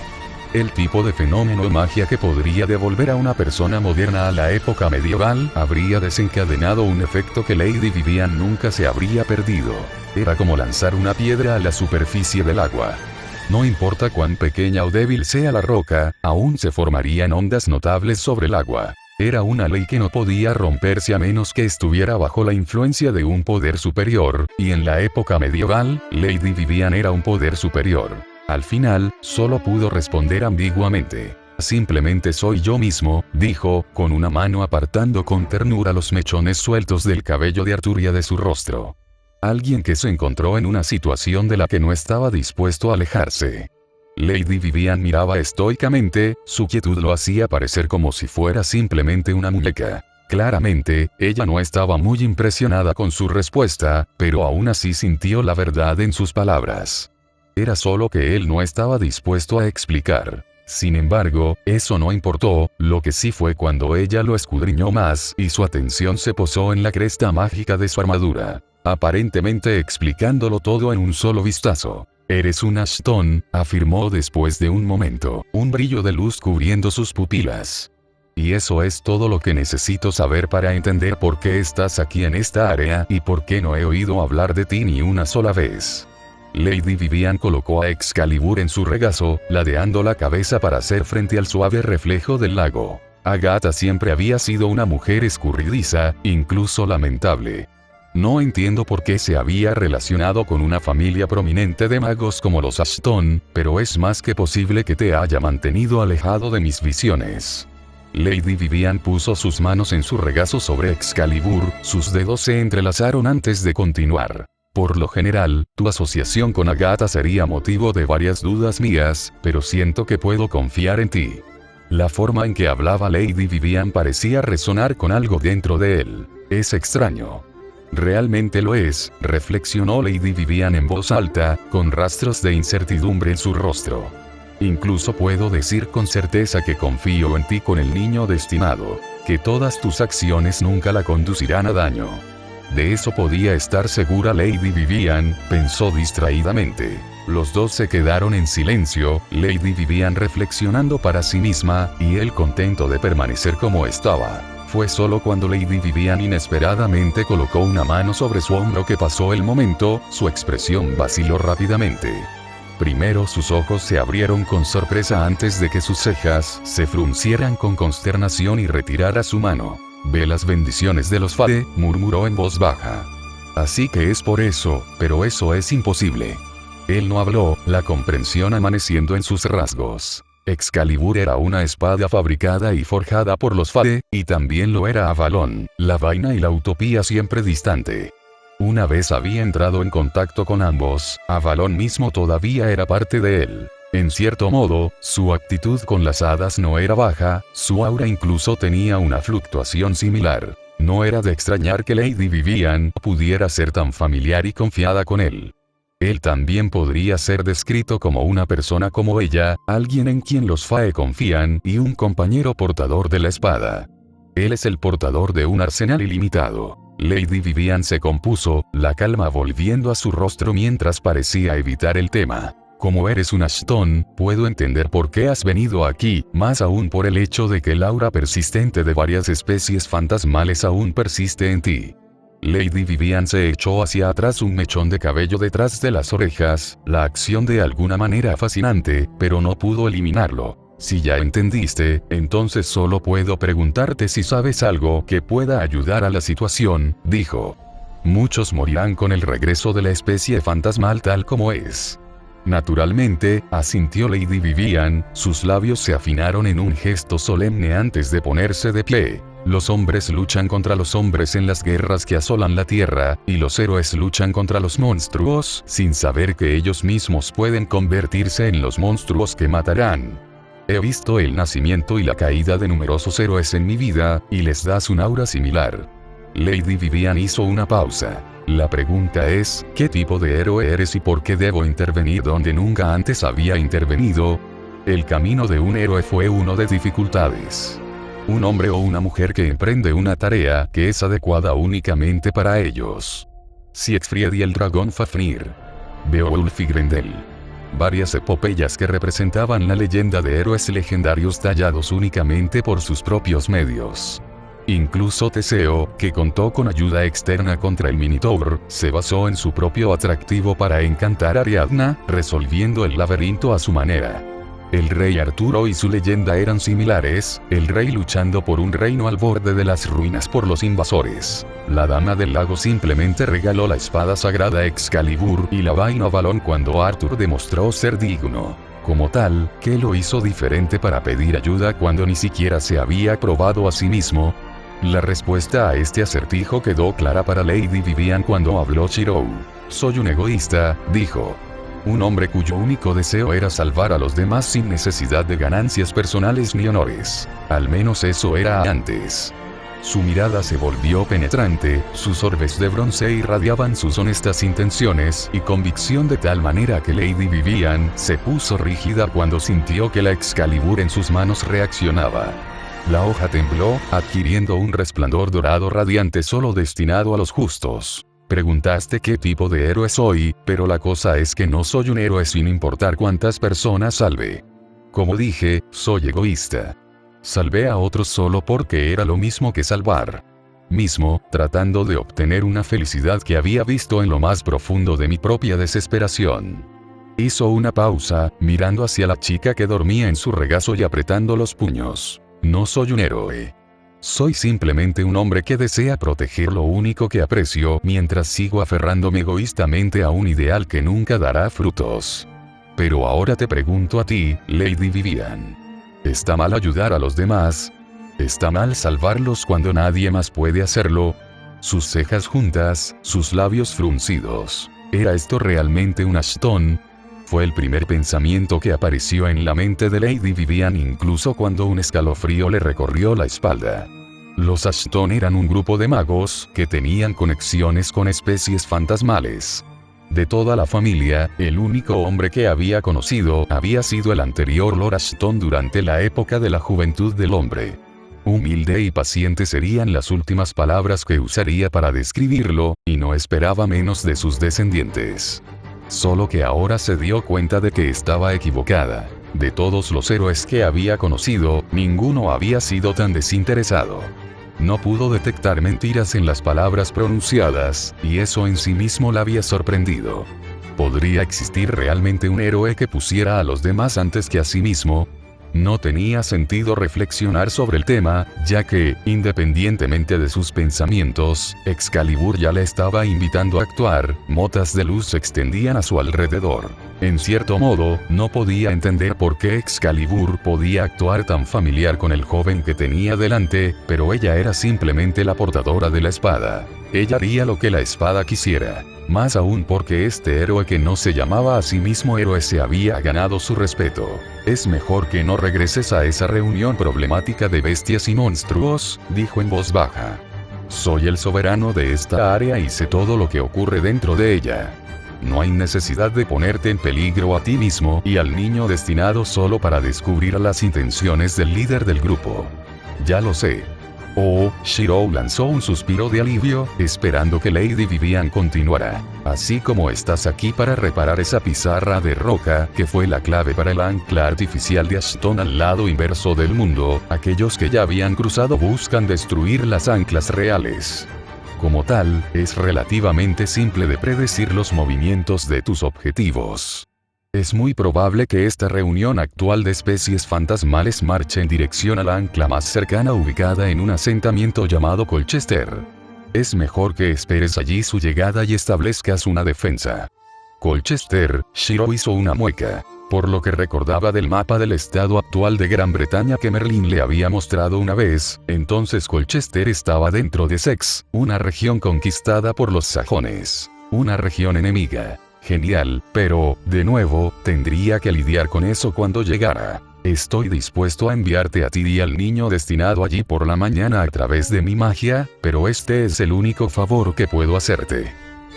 El tipo de fenómeno de magia que podría devolver a una persona moderna a la época medieval habría desencadenado un efecto que Lady Vivian nunca se habría perdido. Era como lanzar una piedra a la superficie del agua. No importa cuán pequeña o débil sea la roca, aún se formarían ondas notables sobre el agua. Era una ley que no podía romperse a menos que estuviera bajo la influencia de un poder superior, y en la época medieval, Lady Vivian era un poder superior. Al final, solo pudo responder ambiguamente. Simplemente soy yo mismo, dijo, con una mano apartando con ternura los mechones sueltos del cabello de Arturia de su rostro. Alguien que se encontró en una situación de la que no estaba dispuesto a alejarse. Lady Vivian miraba estoicamente, su quietud lo hacía parecer como si fuera simplemente una muñeca. Claramente, ella no estaba muy impresionada con su respuesta, pero aún así sintió la verdad en sus palabras. Era solo que él no estaba dispuesto a explicar. Sin embargo, eso no importó, lo que sí fue cuando ella lo escudriñó más y su atención se posó en la cresta mágica de su armadura, aparentemente explicándolo todo en un solo vistazo. Eres un Ashton, afirmó después de un momento, un brillo de luz cubriendo sus pupilas. Y eso es todo lo que necesito saber para entender por qué estás aquí en esta área y por qué no he oído hablar de ti ni una sola vez. Lady Vivian colocó a Excalibur en su regazo, ladeando la cabeza para hacer frente al suave reflejo del lago. Agatha siempre había sido una mujer escurridiza, incluso lamentable. No entiendo por qué se había relacionado con una familia prominente de magos como los Ashton, pero es más que posible que te haya mantenido alejado de mis visiones. Lady Vivian puso sus manos en su regazo sobre Excalibur, sus dedos se entrelazaron antes de continuar. Por lo general, tu asociación con Agatha sería motivo de varias dudas mías, pero siento que puedo confiar en ti. La forma en que hablaba Lady Vivian parecía resonar con algo dentro de él. Es extraño. Realmente lo es, reflexionó Lady Vivian en voz alta, con rastros de incertidumbre en su rostro. Incluso puedo decir con certeza que confío en ti con el niño destinado, que todas tus acciones nunca la conducirán a daño. De eso podía estar segura Lady Vivian, pensó distraídamente. Los dos se quedaron en silencio, Lady Vivian reflexionando para sí misma, y él contento de permanecer como estaba. Fue solo cuando Lady Vivian inesperadamente colocó una mano sobre su hombro que pasó el momento, su expresión vaciló rápidamente. Primero sus ojos se abrieron con sorpresa antes de que sus cejas se fruncieran con consternación y retirara su mano. «Ve las bendiciones de los Fade», murmuró en voz baja. «Así que es por eso, pero eso es imposible». Él no habló, la comprensión amaneciendo en sus rasgos. Excalibur era una espada fabricada y forjada por los Fade, y también lo era Avalon, la vaina y la utopía siempre distante. Una vez había entrado en contacto con ambos, Avalon mismo todavía era parte de él. En cierto modo, su actitud con las hadas no era baja, su aura incluso tenía una fluctuación similar. No era de extrañar que Lady Vivian pudiera ser tan familiar y confiada con él. Él también podría ser descrito como una persona como ella, alguien en quien los Fae confían y un compañero portador de la espada. Él es el portador de un arsenal ilimitado. Lady Vivian se compuso, la calma volviendo a su rostro mientras parecía evitar el tema. Como eres un Ashton, puedo entender por qué has venido aquí, más aún por el hecho de que el aura persistente de varias especies fantasmales aún persiste en ti. Lady Vivian se echó hacia atrás un mechón de cabello detrás de las orejas, la acción de alguna manera fascinante, pero no pudo eliminarlo. Si ya entendiste, entonces solo puedo preguntarte si sabes algo que pueda ayudar a la situación, dijo. Muchos morirán con el regreso de la especie fantasmal tal como es. Naturalmente, asintió Lady Vivian, sus labios se afinaron en un gesto solemne antes de ponerse de pie. Los hombres luchan contra los hombres en las guerras que asolan la tierra, y los héroes luchan contra los monstruos, sin saber que ellos mismos pueden convertirse en los monstruos que matarán. He visto el nacimiento y la caída de numerosos héroes en mi vida, y les das un aura similar. Lady Vivian hizo una pausa. La pregunta es, ¿qué tipo de héroe eres y por qué debo intervenir donde nunca antes había intervenido? El camino de un héroe fue uno de dificultades. Un hombre o una mujer que emprende una tarea que es adecuada únicamente para ellos. Siegfried y el dragón Fafnir. Beowulf y Grendel. Varias epopeyas que representaban la leyenda de héroes legendarios tallados únicamente por sus propios medios. Incluso Teseo, que contó con ayuda externa contra el Minotaur, se basó en su propio atractivo para encantar a Ariadna, resolviendo el laberinto a su manera. El rey Arturo y su leyenda eran similares, el rey luchando por un reino al borde de las ruinas por los invasores. La dama del lago simplemente regaló la espada sagrada Excalibur y la vaina Avalon cuando Arthur demostró ser digno. Como tal, ¿qué lo hizo diferente para pedir ayuda cuando ni siquiera se había probado a sí mismo? La respuesta a este acertijo quedó clara para Lady Vivian cuando habló Shirou. Soy un egoísta, dijo. Un hombre cuyo único deseo era salvar a los demás sin necesidad de ganancias personales ni honores. Al menos eso era antes. Su mirada se volvió penetrante, sus orbes de bronce irradiaban sus honestas intenciones y convicción de tal manera que Lady Vivian se puso rígida cuando sintió que la Excalibur en sus manos reaccionaba. La hoja tembló, adquiriendo un resplandor dorado radiante solo destinado a los justos. Preguntaste qué tipo de héroe soy, pero la cosa es que no soy un héroe sin importar cuántas personas salve. Como dije, soy egoísta. Salvé a otros solo porque era lo mismo que salvar. Mismo, tratando de obtener una felicidad que había visto en lo más profundo de mi propia desesperación. Hizo una pausa, mirando hacia la chica que dormía en su regazo y apretando los puños. No soy un héroe. Soy simplemente un hombre que desea proteger lo único que aprecio mientras sigo aferrándome egoístamente a un ideal que nunca dará frutos. Pero ahora te pregunto a ti, Lady Vivian. ¿Está mal ayudar a los demás? ¿Está mal salvarlos cuando nadie más puede hacerlo? Sus cejas juntas, sus labios fruncidos. ¿Era esto realmente un Ashton? Fue el primer pensamiento que apareció en la mente de Lady Vivian incluso cuando un escalofrío le recorrió la espalda. Los Ashton eran un grupo de magos que tenían conexiones con especies fantasmales. De toda la familia, el único hombre que había conocido había sido el anterior Lord Ashton durante la época de la juventud del hombre. Humilde y paciente serían las últimas palabras que usaría para describirlo, y no esperaba menos de sus descendientes. Solo que ahora se dio cuenta de que estaba equivocada. De todos los héroes que había conocido, ninguno había sido tan desinteresado. No pudo detectar mentiras en las palabras pronunciadas, y eso en sí mismo la había sorprendido. ¿Podría existir realmente un héroe que pusiera a los demás antes que a sí mismo? No tenía sentido reflexionar sobre el tema, ya que, independientemente de sus pensamientos, Excalibur ya le estaba invitando a actuar. Motas de luz se extendían a su alrededor. En cierto modo, no podía entender por qué Excalibur podía actuar tan familiar con el joven que tenía delante, pero ella era simplemente la portadora de la espada. Ella haría lo que la espada quisiera. Más aún porque este héroe que no se llamaba a sí mismo héroe se había ganado su respeto. Es mejor que no regreses a esa reunión problemática de bestias y monstruos, dijo en voz baja. Soy el soberano de esta área y sé todo lo que ocurre dentro de ella. No hay necesidad de ponerte en peligro a ti mismo y al niño destinado solo para descubrir las intenciones del líder del grupo. Ya lo sé. Oh, Shiro lanzó un suspiro de alivio, esperando que Lady Vivian continuara. Así como estás aquí para reparar esa pizarra de roca, que fue la clave para el ancla artificial de Ashton al lado inverso del mundo, aquellos que ya habían cruzado buscan destruir las anclas reales. Como tal, es relativamente simple de predecir los movimientos de tus objetivos. Es muy probable que esta reunión actual de especies fantasmales marche en dirección a la ancla más cercana ubicada en un asentamiento llamado Colchester. Es mejor que esperes allí su llegada y establezcas una defensa. Colchester, Shiro hizo una mueca. Por lo que recordaba del mapa del estado actual de Gran Bretaña que Merlin le había mostrado una vez, entonces Colchester estaba dentro de Sex, una región conquistada por los sajones. Una región enemiga. Genial, pero, de nuevo, tendría que lidiar con eso cuando llegara. Estoy dispuesto a enviarte a ti y al niño destinado allí por la mañana a través de mi magia, pero este es el único favor que puedo hacerte.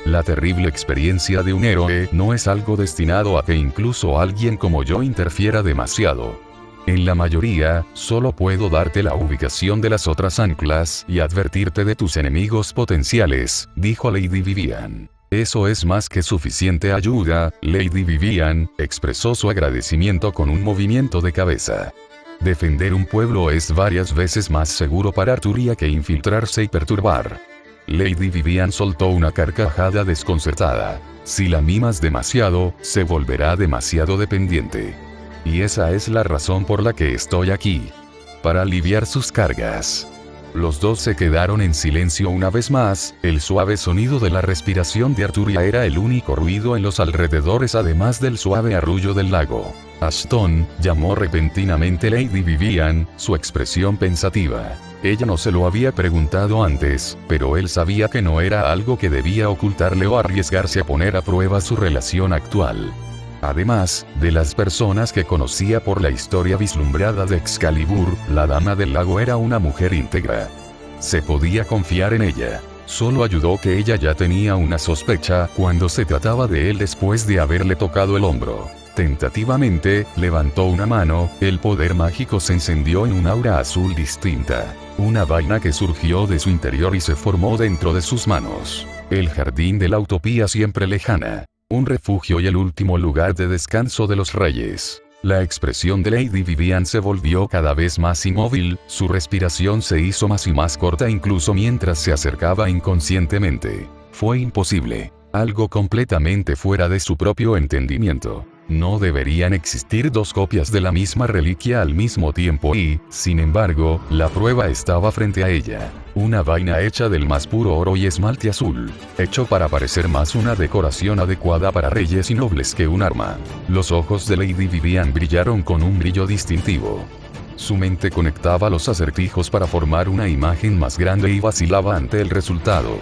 La terrible experiencia de un héroe no es algo destinado a que incluso alguien como yo interfiera demasiado. En la mayoría, solo puedo darte la ubicación de las otras anclas y advertirte de tus enemigos potenciales, dijo Lady Vivian. Eso es más que suficiente ayuda, Lady Vivian, expresó su agradecimiento con un movimiento de cabeza. Defender un pueblo es varias veces más seguro para Arturia que infiltrarse y perturbar. Lady Vivian soltó una carcajada desconcertada. Si la mimas demasiado, se volverá demasiado dependiente. Y esa es la razón por la que estoy aquí. Para aliviar sus cargas. Los dos se quedaron en silencio una vez más, el suave sonido de la respiración de Arturia era el único ruido en los alrededores además del suave arrullo del lago. Ashton, llamó repentinamente Lady Vivian, su expresión pensativa. Ella no se lo había preguntado antes, pero él sabía que no era algo que debía ocultarle o arriesgarse a poner a prueba su relación actual. Además, de las personas que conocía por la historia vislumbrada de Excalibur, la Dama del Lago era una mujer íntegra. Se podía confiar en ella. Solo ayudó que ella ya tenía una sospecha cuando se trataba de él después de haberle tocado el hombro. Tentativamente, levantó una mano, el poder mágico se encendió en un aura azul distinta. Una vaina que surgió de su interior y se formó dentro de sus manos. El jardín de la utopía siempre lejana. Un refugio y el último lugar de descanso de los reyes. La expresión de Lady Vivian se volvió cada vez más inmóvil, su respiración se hizo más y más corta incluso mientras se acercaba inconscientemente. Fue imposible. Algo completamente fuera de su propio entendimiento. No deberían existir dos copias de la misma reliquia al mismo tiempo y, sin embargo, la prueba estaba frente a ella. Una vaina hecha del más puro oro y esmalte azul. Hecho para parecer más una decoración adecuada para reyes y nobles que un arma. Los ojos de Lady Vivian brillaron con un brillo distintivo. Su mente conectaba los acertijos para formar una imagen más grande y vacilaba ante el resultado.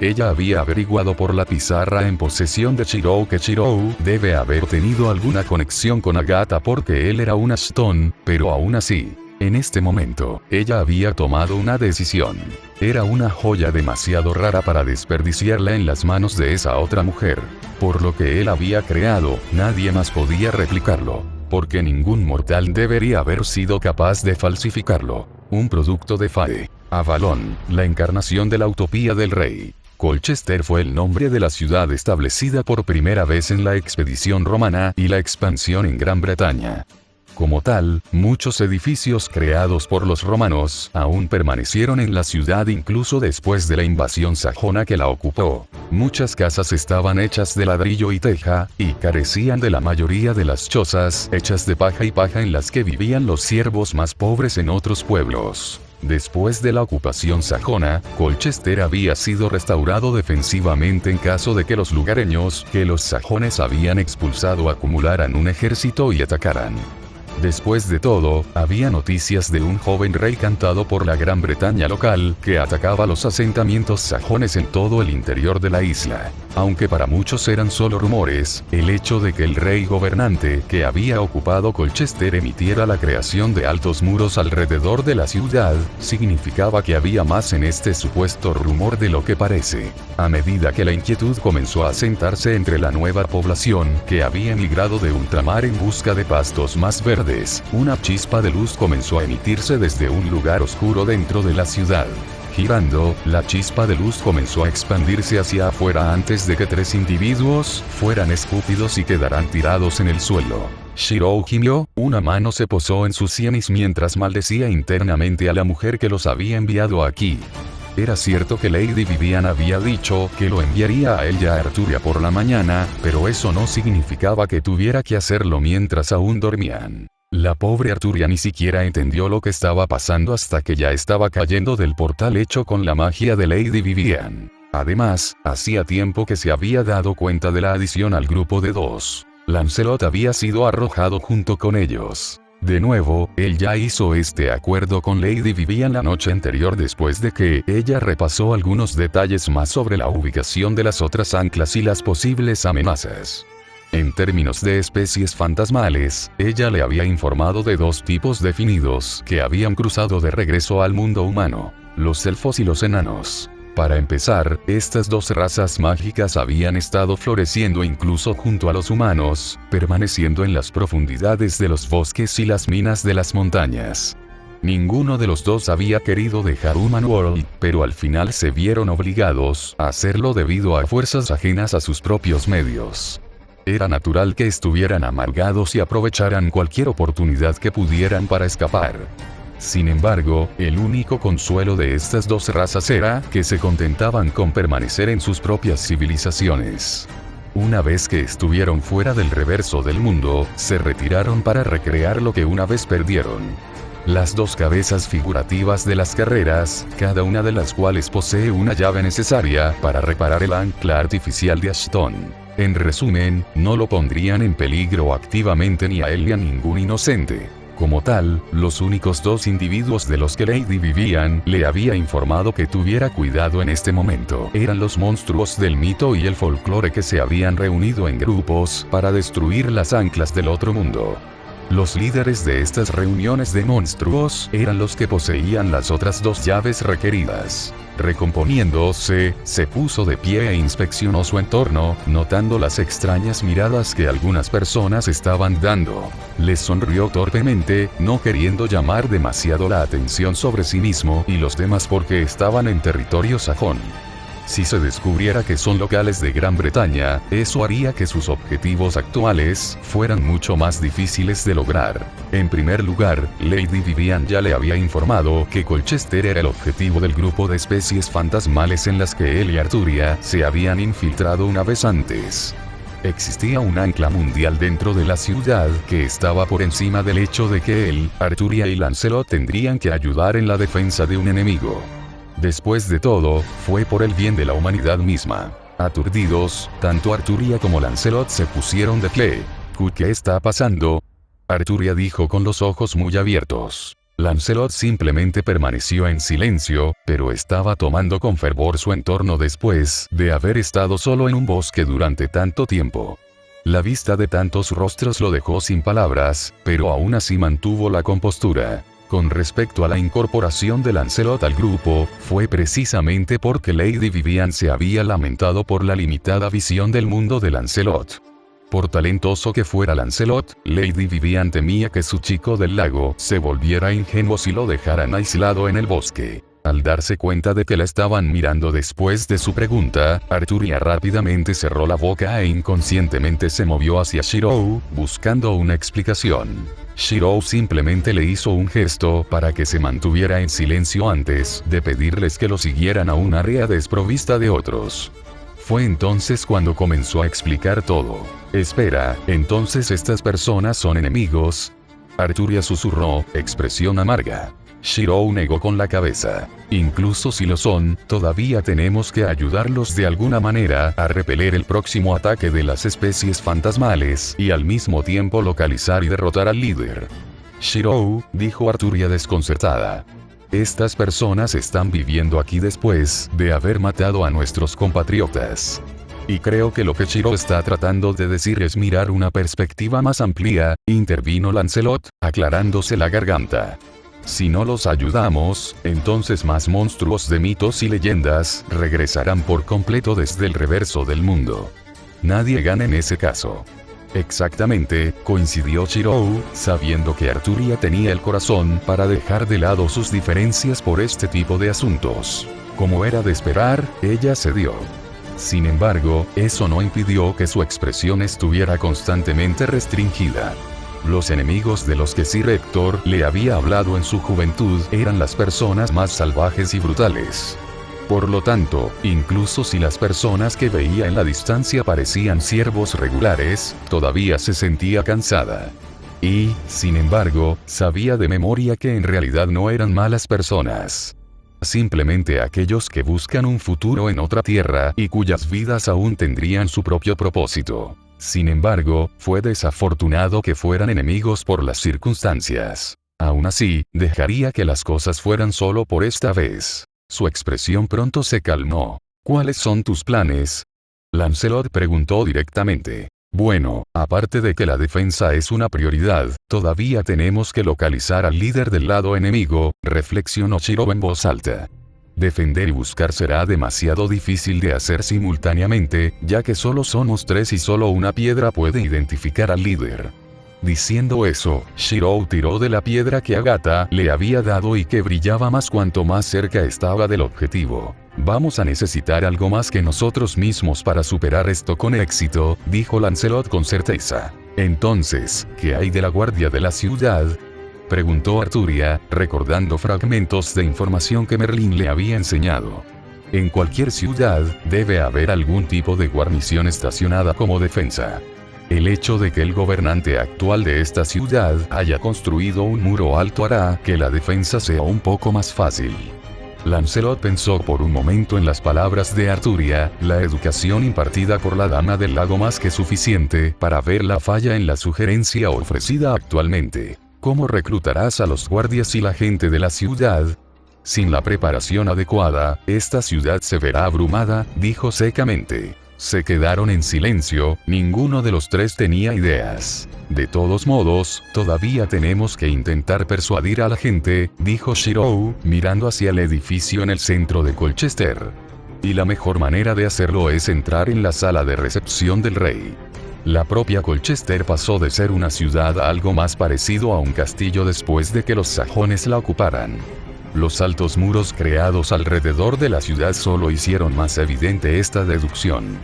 Ella había averiguado por la pizarra en posesión de Shiro que Shiro debe haber tenido alguna conexión con Agatha porque él era un Ashton, pero aún así. En este momento, ella había tomado una decisión. Era una joya demasiado rara para desperdiciarla en las manos de esa otra mujer. Por lo que él había creado, nadie más podía replicarlo. Porque ningún mortal debería haber sido capaz de falsificarlo. Un producto de Fae. Avalon, la encarnación de la utopía del rey. Colchester fue el nombre de la ciudad establecida por primera vez en la expedición romana y la expansión en Gran Bretaña. Como tal, muchos edificios creados por los romanos aún permanecieron en la ciudad incluso después de la invasión sajona que la ocupó. Muchas casas estaban hechas de ladrillo y teja, y carecían de la mayoría de las chozas hechas de paja y paja en las que vivían los siervos más pobres en otros pueblos. Después de la ocupación sajona, Colchester había sido restaurado defensivamente en caso de que los lugareños que los sajones habían expulsado acumularan un ejército y atacaran. Después de todo, había noticias de un joven rey cantado por la Gran Bretaña local, que atacaba los asentamientos sajones en todo el interior de la isla. Aunque para muchos eran solo rumores, el hecho de que el rey gobernante que había ocupado Colchester emitiera la creación de altos muros alrededor de la ciudad, significaba que había más en este supuesto rumor de lo que parece. A medida que la inquietud comenzó a asentarse entre la nueva población, que había emigrado de ultramar en busca de pastos más verdes, una chispa de luz comenzó a emitirse desde un lugar oscuro dentro de la ciudad. Girando, la chispa de luz comenzó a expandirse hacia afuera antes de que 3 individuos fueran escupidos y quedaran tirados en el suelo. Shirou gimió, una mano se posó en sus sienes mientras maldecía internamente a la mujer que los había enviado aquí. Era cierto que Lady Vivian había dicho que lo enviaría a él y a Arturia por la mañana, pero eso no significaba que tuviera que hacerlo mientras aún dormían. La pobre Arturia ni siquiera entendió lo que estaba pasando hasta que ya estaba cayendo del portal hecho con la magia de Lady Vivian. Además, hacía tiempo que se había dado cuenta de la adición al grupo de 2. Lancelot había sido arrojado junto con ellos. De nuevo, él ya hizo este acuerdo con Lady Vivian la noche anterior después de que ella repasó algunos detalles más sobre la ubicación de las otras anclas y las posibles amenazas. En términos de especies fantasmales, ella le había informado de 2 tipos definidos que habían cruzado de regreso al mundo humano: los elfos y los enanos. Para empezar, estas 2 razas mágicas habían estado floreciendo incluso junto a los humanos, permaneciendo en las profundidades de los bosques y las minas de las montañas. Ninguno de los 2 había querido dejar Human World, pero al final se vieron obligados a hacerlo debido a fuerzas ajenas a sus propios medios. Era natural que estuvieran amargados y aprovecharan cualquier oportunidad que pudieran para escapar. Sin embargo, el único consuelo de estas 2 razas era que se contentaban con permanecer en sus propias civilizaciones. Una vez que estuvieron fuera del reverso del mundo, se retiraron para recrear lo que una vez perdieron. Las 2 cabezas figurativas de las carreras, cada una de las cuales posee una llave necesaria para reparar el ancla artificial de Ashton. En resumen, no lo pondrían en peligro activamente ni a él ni a ningún inocente. Como tal, los únicos 2 individuos de los que Lady Vivian le había informado que tuviera cuidado en este momento eran los monstruos del mito y el folclore que se habían reunido en grupos para destruir las anclas del otro mundo. Los líderes de estas reuniones de monstruos eran los que poseían las otras 2 llaves requeridas. Recomponiéndose, se puso de pie e inspeccionó su entorno, notando las extrañas miradas que algunas personas estaban dando. Les sonrió torpemente, no queriendo llamar demasiado la atención sobre sí mismo y los demás porque estaban en territorio sajón. Si se descubriera que son locales de Gran Bretaña, eso haría que sus objetivos actuales fueran mucho más difíciles de lograr. En primer lugar, Lady Vivian ya le había informado que Colchester era el objetivo del grupo de especies fantasmales en las que él y Arturia se habían infiltrado una vez antes. Existía un ancla mundial dentro de la ciudad que estaba por encima del hecho de que él, Arturia y Lancelot tendrían que ayudar en la defensa de un enemigo. Después de todo, fue por el bien de la humanidad misma. Aturdidos, tanto Arturia como Lancelot se pusieron de pie. ¿Qué está pasando? Arturia dijo con los ojos muy abiertos. Lancelot simplemente permaneció en silencio, pero estaba tomando con fervor su entorno después de haber estado solo en un bosque durante tanto tiempo. La vista de tantos rostros lo dejó sin palabras, pero aún así mantuvo la compostura. Con respecto a la incorporación de Lancelot al grupo, fue precisamente porque Lady Vivian se había lamentado por la limitada visión del mundo de Lancelot. Por talentoso que fuera Lancelot, Lady Vivian temía que su chico del lago se volviera ingenuo si lo dejaran aislado en el bosque. Al darse cuenta de que la estaban mirando después de su pregunta, Arturia rápidamente cerró la boca e inconscientemente se movió hacia Shirou, buscando una explicación. Shirou simplemente le hizo un gesto para que se mantuviera en silencio antes de pedirles que lo siguieran a un área desprovista de otros. Fue entonces cuando comenzó a explicar todo. Espera, ¿entonces estas personas son enemigos? Arturia susurró, expresión amarga. Shirou negó con la cabeza. Incluso si lo son, todavía tenemos que ayudarlos de alguna manera a repeler el próximo ataque de las especies fantasmales y al mismo tiempo localizar y derrotar al líder. Shirou, dijo Arturia desconcertada. Estas personas están viviendo aquí después de haber matado a nuestros compatriotas. Y creo que lo que Shirou está tratando de decir es mirar una perspectiva más amplia, intervino Lancelot, aclarándose la garganta. Si no los ayudamos, entonces más monstruos de mitos y leyendas regresarán por completo desde el reverso del mundo. Nadie gana en ese caso. Exactamente, coincidió Shirou, sabiendo que Arturia tenía el corazón para dejar de lado sus diferencias por este tipo de asuntos. Como era de esperar, ella cedió. Sin embargo, eso no impidió que su expresión estuviera constantemente restringida. Los enemigos de los que Sir Hector le había hablado en su juventud eran las personas más salvajes y brutales. Por lo tanto, incluso si las personas que veía en la distancia parecían siervos regulares, todavía se sentía cansada. Y, sin embargo, sabía de memoria que en realidad no eran malas personas. Simplemente aquellos que buscan un futuro en otra tierra y cuyas vidas aún tendrían su propio propósito. Sin embargo, fue desafortunado que fueran enemigos por las circunstancias. Aún así, dejaría que las cosas fueran solo por esta vez. Su expresión pronto se calmó. ¿Cuáles son tus planes? Lancelot preguntó directamente. Bueno, aparte de que la defensa es una prioridad, todavía tenemos que localizar al líder del lado enemigo, reflexionó Shirou en voz alta. Defender y buscar será demasiado difícil de hacer simultáneamente, ya que solo somos 3 y solo una piedra puede identificar al líder. Diciendo eso, Shirou tiró de la piedra que Agatha le había dado y que brillaba más cuanto más cerca estaba del objetivo. Vamos a necesitar algo más que nosotros mismos para superar esto con éxito, dijo Lancelot con certeza. Entonces, ¿qué hay de la guardia de la ciudad? Preguntó Arturia, recordando fragmentos de información que Merlín le había enseñado. En cualquier ciudad, debe haber algún tipo de guarnición estacionada como defensa. El hecho de que el gobernante actual de esta ciudad haya construido un muro alto hará que la defensa sea un poco más fácil. Lancelot pensó por un momento en las palabras de Arturia, la educación impartida por la Dama del Lago más que suficiente para ver la falla en la sugerencia ofrecida actualmente. ¿Cómo reclutarás a los guardias y la gente de la ciudad? Sin la preparación adecuada, esta ciudad se verá abrumada, dijo secamente. Se quedaron en silencio, ninguno de los 3 tenía ideas. De todos modos, todavía tenemos que intentar persuadir a la gente, dijo Shirou, mirando hacia el edificio en el centro de Colchester. Y la mejor manera de hacerlo es entrar en la sala de recepción del rey. La propia Colchester pasó de ser una ciudad a algo más parecido a un castillo después de que los sajones la ocuparan. Los altos muros creados alrededor de la ciudad solo hicieron más evidente esta deducción.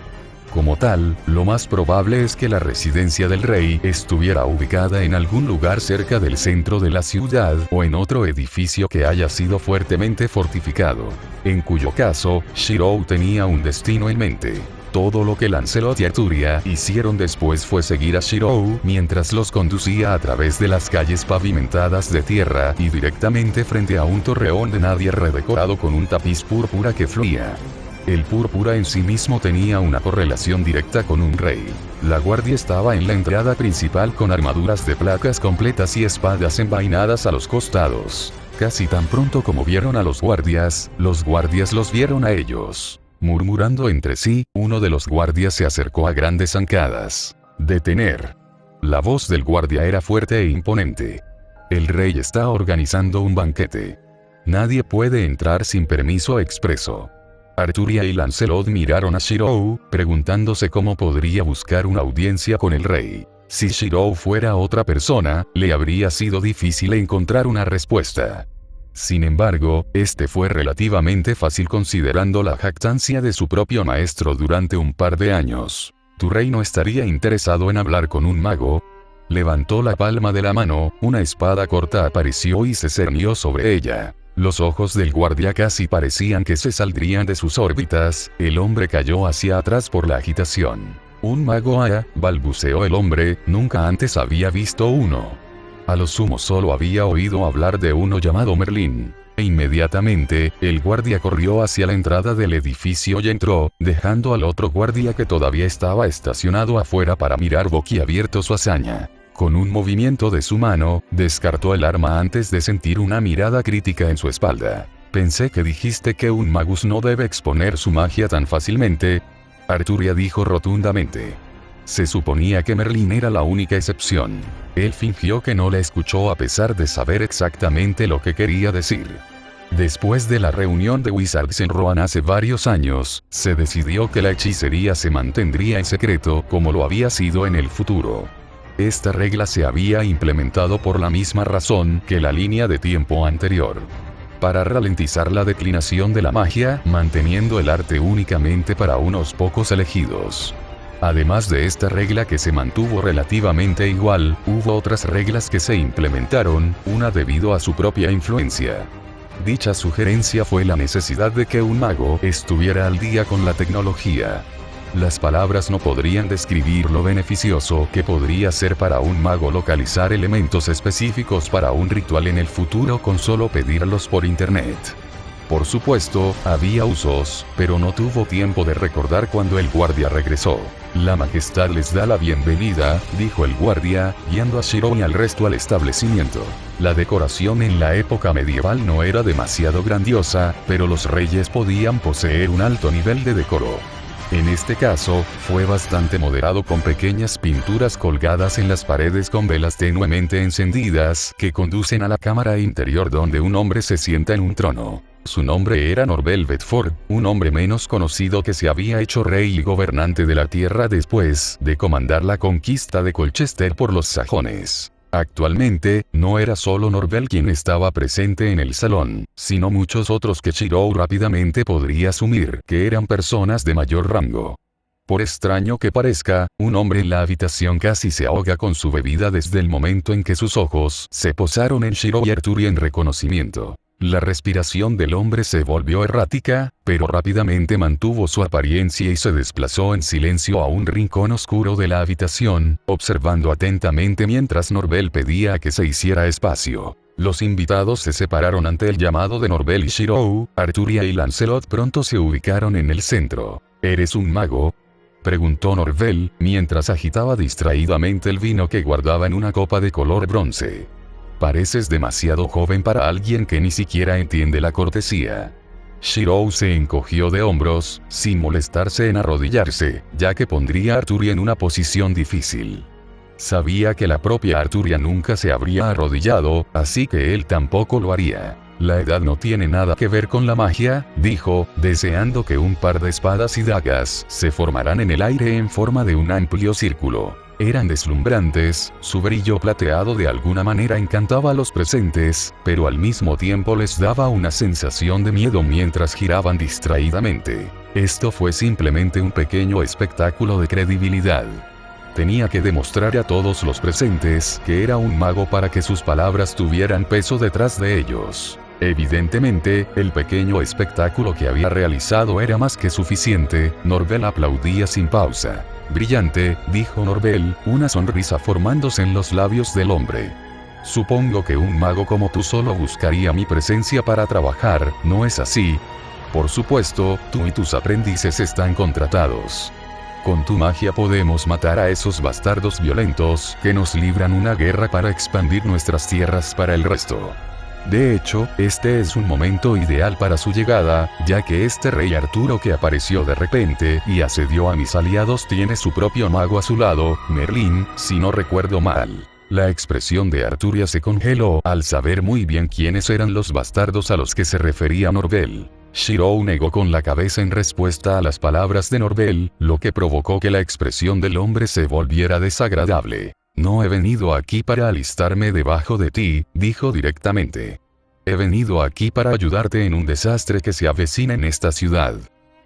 Como tal, lo más probable es que la residencia del rey estuviera ubicada en algún lugar cerca del centro de la ciudad o en otro edificio que haya sido fuertemente fortificado. En cuyo caso, Shirou tenía un destino en mente. Todo lo que Lancelot y Arturia hicieron después fue seguir a Shirou mientras los conducía a través de las calles pavimentadas de tierra y directamente frente a un torreón de nadie redecorado con un tapiz púrpura que fluía. El púrpura en sí mismo tenía una correlación directa con un rey. La guardia estaba en la entrada principal con armaduras de placas completas y espadas envainadas a los costados. Casi tan pronto como vieron a los guardias los vieron a ellos. Murmurando entre sí, uno de los guardias se acercó a grandes zancadas. «Detener». La voz del guardia era fuerte e imponente. El rey está organizando un banquete. Nadie puede entrar sin permiso expreso. Arturia y Lancelot miraron a Shirou, preguntándose cómo podría buscar una audiencia con el rey. Si Shirou fuera otra persona, le habría sido difícil encontrar una respuesta. Sin embargo, este fue relativamente fácil considerando la jactancia de su propio maestro durante un par de años. ¿Tu rey no estaría interesado en hablar con un mago? Levantó la palma de la mano, una espada corta apareció y se cernió sobre ella. Los ojos del guardia casi parecían que se saldrían de sus órbitas, el hombre cayó hacia atrás por la agitación. «Un mago balbuceó el hombre, nunca antes había visto uno. A lo sumo solo había oído hablar de uno llamado Merlín». E inmediatamente, el guardia corrió hacia la entrada del edificio y entró, dejando al otro guardia que todavía estaba estacionado afuera para mirar boquiabierto su hazaña. Con un movimiento de su mano, descartó el arma antes de sentir una mirada crítica en su espalda. «Pensé que dijiste que un magus no debe exponer su magia tan fácilmente», Arturia dijo rotundamente. Se suponía que Merlín era la única excepción. Él fingió que no la escuchó a pesar de saber exactamente lo que quería decir. Después de la reunión de Wizards en Rohan hace varios años, se decidió que la hechicería se mantendría en secreto como lo había sido en el futuro. Esta regla se había implementado por la misma razón que la línea de tiempo anterior. Para ralentizar la declinación de la magia, manteniendo el arte únicamente para unos pocos elegidos. Además de esta regla que se mantuvo relativamente igual, hubo otras reglas que se implementaron, una debido a su propia influencia. Dicha sugerencia fue la necesidad de que un mago estuviera al día con la tecnología. Las palabras no podrían describir lo beneficioso que podría ser para un mago localizar elementos específicos para un ritual en el futuro con solo pedirlos por internet. Por supuesto, había usos, pero no tuvo tiempo de recordar cuando el guardia regresó. «La majestad les da la bienvenida», dijo el guardia, guiando a Shirou y al resto al establecimiento. La decoración en la época medieval no era demasiado grandiosa, pero los reyes podían poseer un alto nivel de decoro. En este caso, fue bastante moderado con pequeñas pinturas colgadas en las paredes con velas tenuemente encendidas que conducen a la cámara interior donde un hombre se sienta en un trono. Su nombre era Norvel Bedford, un hombre menos conocido que se había hecho rey y gobernante de la tierra después de comandar la conquista de Colchester por los sajones. Actualmente, no era solo Norvel quien estaba presente en el salón, sino muchos otros que Shirou rápidamente podría asumir que eran personas de mayor rango. Por extraño que parezca, un hombre en la habitación casi se ahoga con su bebida desde el momento en que sus ojos se posaron en Shirou y Arturia en reconocimiento. La respiración del hombre se volvió errática, pero rápidamente mantuvo su apariencia y se desplazó en silencio a un rincón oscuro de la habitación, observando atentamente mientras Norvel pedía que se hiciera espacio. Los invitados se separaron ante el llamado de Norvel y Shirou. Arturia y Lancelot pronto se ubicaron en el centro. «¿Eres un mago?», preguntó Norvel, mientras agitaba distraídamente el vino que guardaba en una copa de color bronce. «Pareces demasiado joven para alguien que ni siquiera entiende la cortesía». Shirou se encogió de hombros, sin molestarse en arrodillarse, ya que pondría a Arturia en una posición difícil. Sabía que la propia Arturia nunca se habría arrodillado, así que él tampoco lo haría. «La edad no tiene nada que ver con la magia», dijo, deseando que un par de espadas y dagas se formaran en el aire en forma de un amplio círculo. Eran deslumbrantes, su brillo plateado de alguna manera encantaba a los presentes, pero al mismo tiempo les daba una sensación de miedo mientras giraban distraídamente. Esto fue simplemente un pequeño espectáculo de credibilidad. Tenía que demostrar a todos los presentes que era un mago para que sus palabras tuvieran peso detrás de ellos. Evidentemente, el pequeño espectáculo que había realizado era más que suficiente. Norvel aplaudía sin pausa. «Brillante», dijo Norvel, una sonrisa formándose en los labios del hombre. «Supongo que un mago como tú solo buscaría mi presencia para trabajar, ¿no es así?». «Por supuesto, tú y tus aprendices están contratados. Con tu magia podemos matar a esos bastardos violentos que nos libran una guerra para expandir nuestras tierras para el resto». De hecho, este es un momento ideal para su llegada, ya que este rey Arturo que apareció de repente y asedió a mis aliados tiene su propio mago a su lado, Merlín, si no recuerdo mal. La expresión de Arturia se congeló al saber muy bien quiénes eran los bastardos a los que se refería Norvel. Shirou negó con la cabeza en respuesta a las palabras de Norvel, lo que provocó que la expresión del hombre se volviera desagradable. No he venido aquí para alistarme debajo de ti, dijo directamente. He venido aquí para ayudarte en un desastre que se avecina en esta ciudad.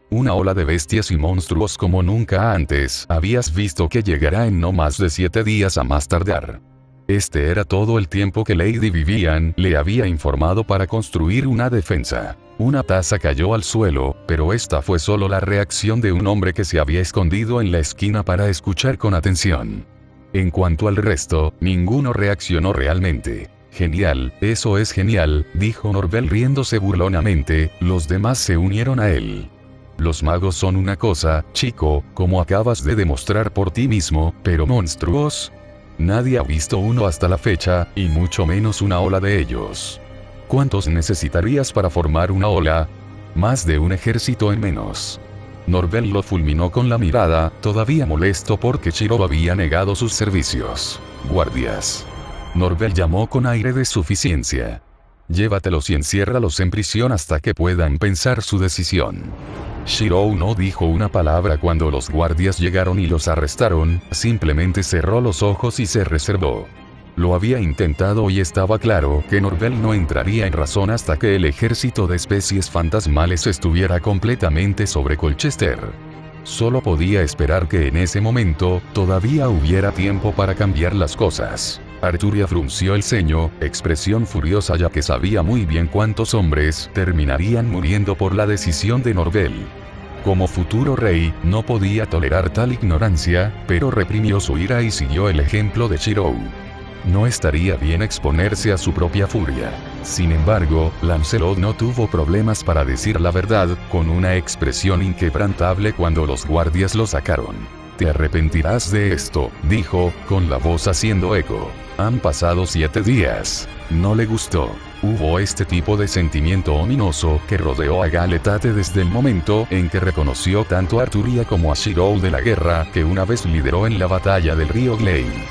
Una ola de bestias y monstruos como nunca antes habías visto que llegará en no más de 7 días a más tardar. Este era todo el tiempo que Lady Vivian le había informado para construir una defensa. Una taza cayó al suelo, pero esta fue solo la reacción de un hombre que se había escondido en la esquina para escuchar con atención. En cuanto al resto, ninguno reaccionó realmente. Genial, eso es genial, dijo Norvel riéndose burlonamente, los demás se unieron a él. Los magos son una cosa, chico, como acabas de demostrar por ti mismo, pero monstruos. Nadie ha visto uno hasta la fecha, y mucho menos una ola de ellos. ¿Cuántos necesitarías para formar una ola? Más de un ejército en menos. Norvel lo fulminó con la mirada, todavía molesto porque Shirou había negado sus servicios. Guardias. Norvel llamó con aire de suficiencia. Llévatelos y enciérralos en prisión hasta que puedan pensar su decisión. Shirou no dijo una palabra cuando los guardias llegaron y los arrestaron, simplemente cerró los ojos y se reservó. Lo había intentado y estaba claro que Norvel no entraría en razón hasta que el ejército de especies fantasmales estuviera completamente sobre Colchester. Solo podía esperar que en ese momento, todavía hubiera tiempo para cambiar las cosas. Arturia frunció el ceño, expresión furiosa ya que sabía muy bien cuántos hombres terminarían muriendo por la decisión de Norvel. Como futuro rey, no podía tolerar tal ignorancia, pero reprimió su ira y siguió el ejemplo de Shirou. No estaría bien exponerse a su propia furia. Sin embargo, Lancelot no tuvo problemas para decir la verdad, con una expresión inquebrantable cuando los guardias lo sacaron. Te arrepentirás de esto, dijo, con la voz haciendo eco. Han pasado 7 días. No le gustó. Hubo este tipo de sentimiento ominoso que rodeó a Galetate desde el momento en que reconoció tanto a Arturia como a Shirou de la guerra que una vez lideró en la batalla del río Glane.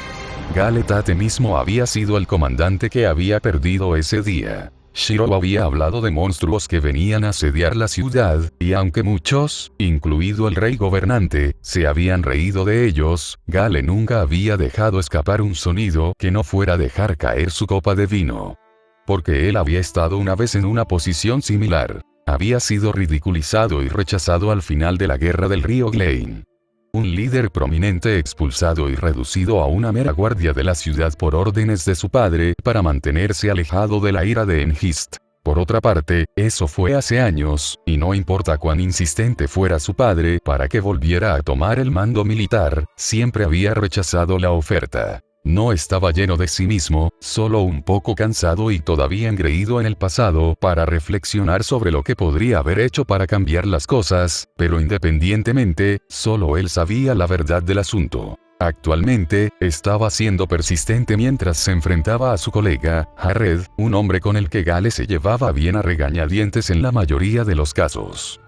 Galetate mismo había sido el comandante que había perdido ese día. Shirou había hablado de monstruos que venían a asediar la ciudad, y aunque muchos, incluido el rey gobernante, se habían reído de ellos, Gale nunca había dejado escapar un sonido que no fuera dejar caer su copa de vino. Porque él había estado una vez en una posición similar. Había sido ridiculizado y rechazado al final de la guerra del río Glane. Un líder prominente expulsado y reducido a una mera guardia de la ciudad por órdenes de su padre para mantenerse alejado de la ira de Hengist. Por otra parte, eso fue hace años, y no importa cuán insistente fuera su padre para que volviera a tomar el mando militar, siempre había rechazado la oferta. No estaba lleno de sí mismo, solo un poco cansado y todavía engreído en el pasado para reflexionar sobre lo que podría haber hecho para cambiar las cosas, pero independientemente, solo él sabía la verdad del asunto. Actualmente, estaba siendo persistente mientras se enfrentaba a su colega, Jared, un hombre con el que Gale se llevaba bien a regañadientes en la mayoría de los casos.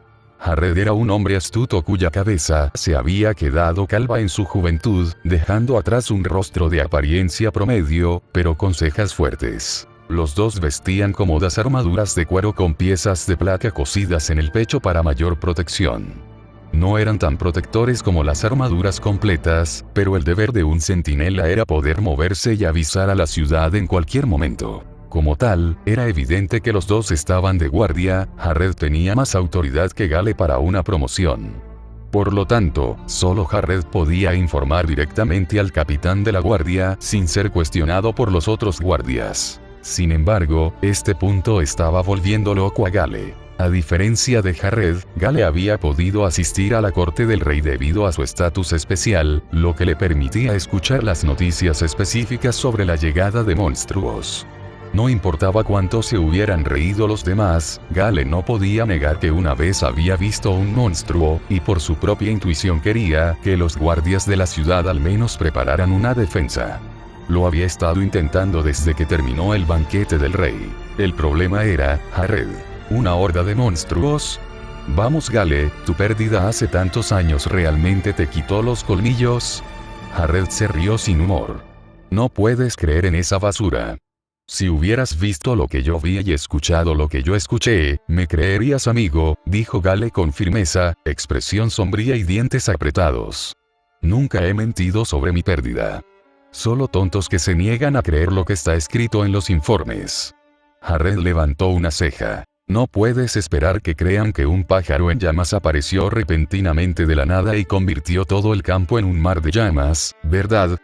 Jared era un hombre astuto cuya cabeza se había quedado calva en su juventud, dejando atrás un rostro de apariencia promedio, pero con cejas fuertes. Los dos vestían cómodas armaduras de cuero con piezas de plata cosidas en el pecho para mayor protección. No eran tan protectores como las armaduras completas, pero el deber de un centinela era poder moverse y avisar a la ciudad en cualquier momento. Como tal, era evidente que los dos estaban de guardia. Jared tenía más autoridad que Gale para una promoción. Por lo tanto, solo Jared podía informar directamente al capitán de la guardia sin ser cuestionado por los otros guardias. Sin embargo, este punto estaba volviendo loco a Gale. A diferencia de Jared, Gale había podido asistir a la corte del rey debido a su estatus especial, lo que le permitía escuchar las noticias específicas sobre la llegada de monstruos. No importaba cuánto se hubieran reído los demás, Gale no podía negar que una vez había visto un monstruo, y por su propia intuición quería que los guardias de la ciudad al menos prepararan una defensa. Lo había estado intentando desde que terminó el banquete del rey. El problema era, Jared. ¿Una horda de monstruos? Vamos Gale, tu pérdida hace tantos años realmente te quitó los colmillos. Jared se rió sin humor. No puedes creer en esa basura. Si hubieras visto lo que yo vi y escuchado lo que yo escuché, me creerías, amigo, dijo Gale con firmeza, expresión sombría y dientes apretados. Nunca he mentido sobre mi pérdida. Solo tontos que se niegan a creer lo que está escrito en los informes. Jared levantó una ceja. No puedes esperar que crean que un pájaro en llamas apareció repentinamente de la nada y convirtió todo el campo en un mar de llamas, ¿verdad?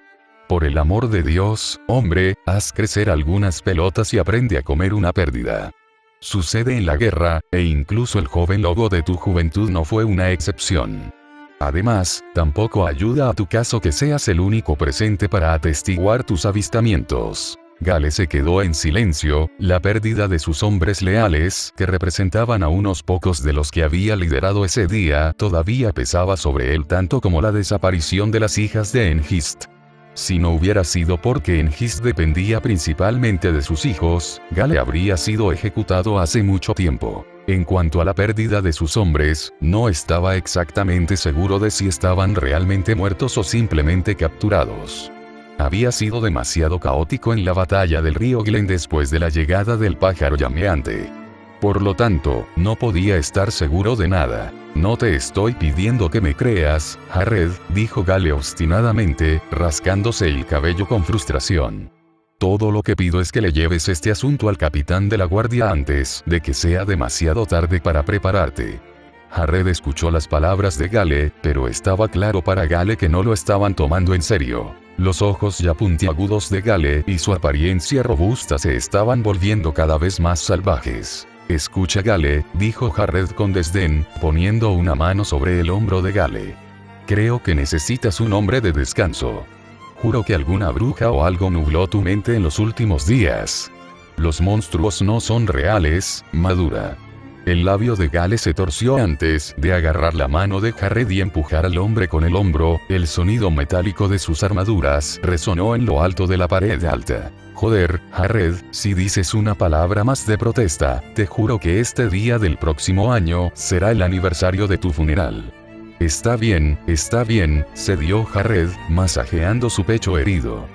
Por el amor de Dios, hombre, haz crecer algunas pelotas y aprende a comer una pérdida. Sucede en la guerra, e incluso el joven lobo de tu juventud no fue una excepción. Además, tampoco ayuda a tu caso que seas el único presente para atestiguar tus avistamientos. Gale se quedó en silencio, la pérdida de sus hombres leales, que representaban a unos pocos de los que había liderado ese día, todavía pesaba sobre él tanto como la desaparición de las hijas de Hengist. Si no hubiera sido porque Hengist dependía principalmente de sus hijos, Gale habría sido ejecutado hace mucho tiempo. En cuanto a la pérdida de sus hombres, no estaba exactamente seguro de si estaban realmente muertos o simplemente capturados. Había sido demasiado caótico en la batalla del río Glen después de la llegada del pájaro llameante. Por lo tanto, no podía estar seguro de nada. No te estoy pidiendo que me creas, Jared, dijo Gale obstinadamente, rascándose el cabello con frustración. Todo lo que pido es que le lleves este asunto al capitán de la guardia antes de que sea demasiado tarde para prepararte. Jared escuchó las palabras de Gale, pero estaba claro para Gale que no lo estaban tomando en serio. Los ojos ya puntiagudos de Gale y su apariencia robusta se estaban volviendo cada vez más salvajes. Escucha, Gale, dijo Jared con desdén, poniendo una mano sobre el hombro de Gale. Creo que necesitas un hombre de descanso. Juro que alguna bruja o algo nubló tu mente en los últimos días. Los monstruos no son reales, madura. El labio de Gale se torció antes de agarrar la mano de Jared y empujar al hombre con el hombro. El sonido metálico de sus armaduras resonó en lo alto de la pared alta. Joder, Jared, si dices una palabra más de protesta, te juro que este día del próximo año será el aniversario de tu funeral. Está bien, cedió Jared, masajeando su pecho herido.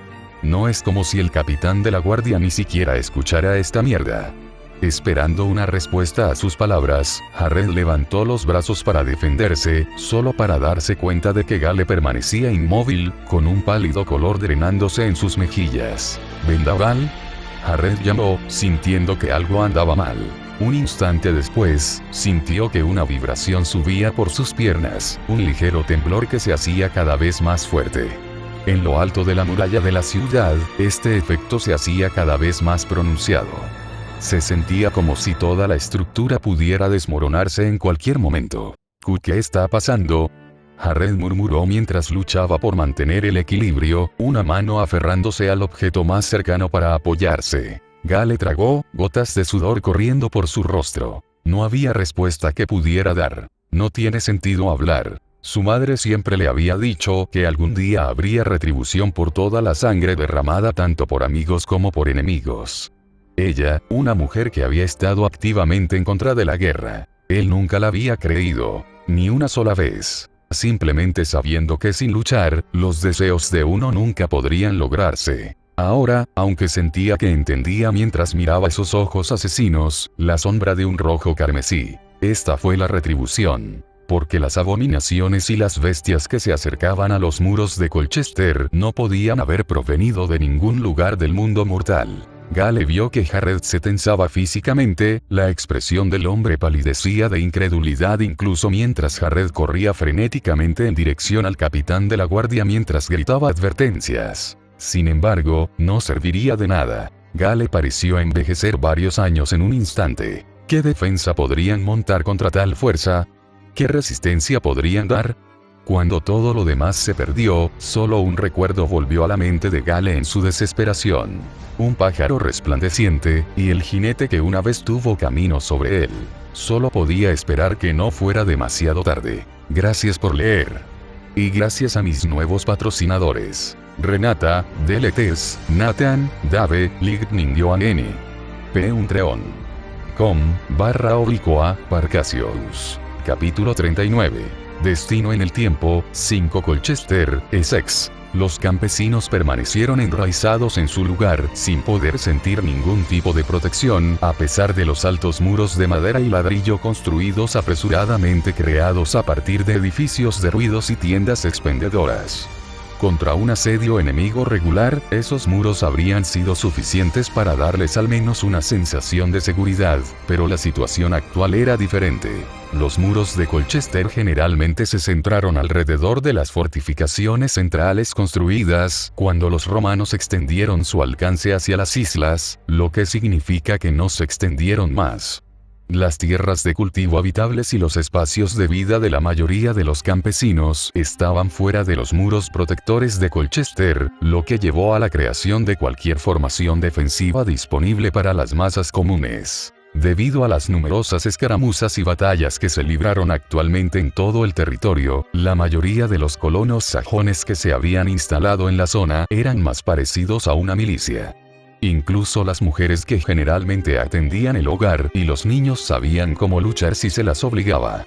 No es como si el capitán de la guardia ni siquiera escuchara esta mierda. Esperando una respuesta a sus palabras, Jared levantó los brazos para defenderse, solo para darse cuenta de que Gale permanecía inmóvil, con un pálido color drenándose en sus mejillas. ¿Vendaval? Jared llamó, sintiendo que algo andaba mal. Un instante después, sintió que una vibración subía por sus piernas, un ligero temblor que se hacía cada vez más fuerte. En lo alto de la muralla de la ciudad, este efecto se hacía cada vez más pronunciado. Se sentía como si toda la estructura pudiera desmoronarse en cualquier momento. ¿Qué está pasando? Jared murmuró mientras luchaba por mantener el equilibrio, una mano aferrándose al objeto más cercano para apoyarse. Gale tragó, gotas de sudor corriendo por su rostro. No había respuesta que pudiera dar. No tiene sentido hablar. Su madre siempre le había dicho que algún día habría retribución por toda la sangre derramada tanto por amigos como por enemigos. Ella, una mujer que había estado activamente en contra de la guerra. Él nunca la había creído, ni una sola vez. Simplemente sabiendo que sin luchar, los deseos de uno nunca podrían lograrse. Ahora, aunque sentía que entendía mientras miraba esos ojos asesinos, la sombra de un rojo carmesí. Esta fue la retribución. Porque las abominaciones y las bestias que se acercaban a los muros de Colchester no podían haber provenido de ningún lugar del mundo mortal. Gale vio que Jared se tensaba físicamente, la expresión del hombre palidecía de incredulidad incluso mientras Jared corría frenéticamente en dirección al capitán de la guardia mientras gritaba advertencias. Sin embargo, no serviría de nada. Gale pareció envejecer varios años en un instante. ¿Qué defensa podrían montar contra tal fuerza? ¿Qué resistencia podrían dar? Cuando todo lo demás se perdió, solo un recuerdo volvió a la mente de Gale en su desesperación. Un pájaro resplandeciente, y el jinete que una vez tuvo camino sobre él. Solo podía esperar que no fuera demasiado tarde. Gracias por leer. Y gracias a mis nuevos patrocinadores. Renata, Deletes, Nathan, Dave, Lightning Joan N. P. Untreon. com/Parcasius. Capítulo 39. Destino en el tiempo, 5 Colchester, Essex. Los campesinos permanecieron enraizados en su lugar, sin poder sentir ningún tipo de protección, a pesar de los altos muros de madera y ladrillo construidos apresuradamente creados a partir de edificios derruidos y tiendas expendedoras. Contra un asedio enemigo regular, esos muros habrían sido suficientes para darles al menos una sensación de seguridad, pero la situación actual era diferente. Los muros de Colchester generalmente se centraron alrededor de las fortificaciones centrales construidas cuando los romanos extendieron su alcance hacia las islas, lo que significa que no se extendieron más. Las tierras de cultivo habitables y los espacios de vida de la mayoría de los campesinos estaban fuera de los muros protectores de Colchester, lo que llevó a la creación de cualquier formación defensiva disponible para las masas comunes. Debido a las numerosas escaramuzas y batallas que se libraron actualmente en todo el territorio, la mayoría de los colonos sajones que se habían instalado en la zona eran más parecidos a una milicia. Incluso las mujeres que generalmente atendían el hogar y los niños sabían cómo luchar si se las obligaba.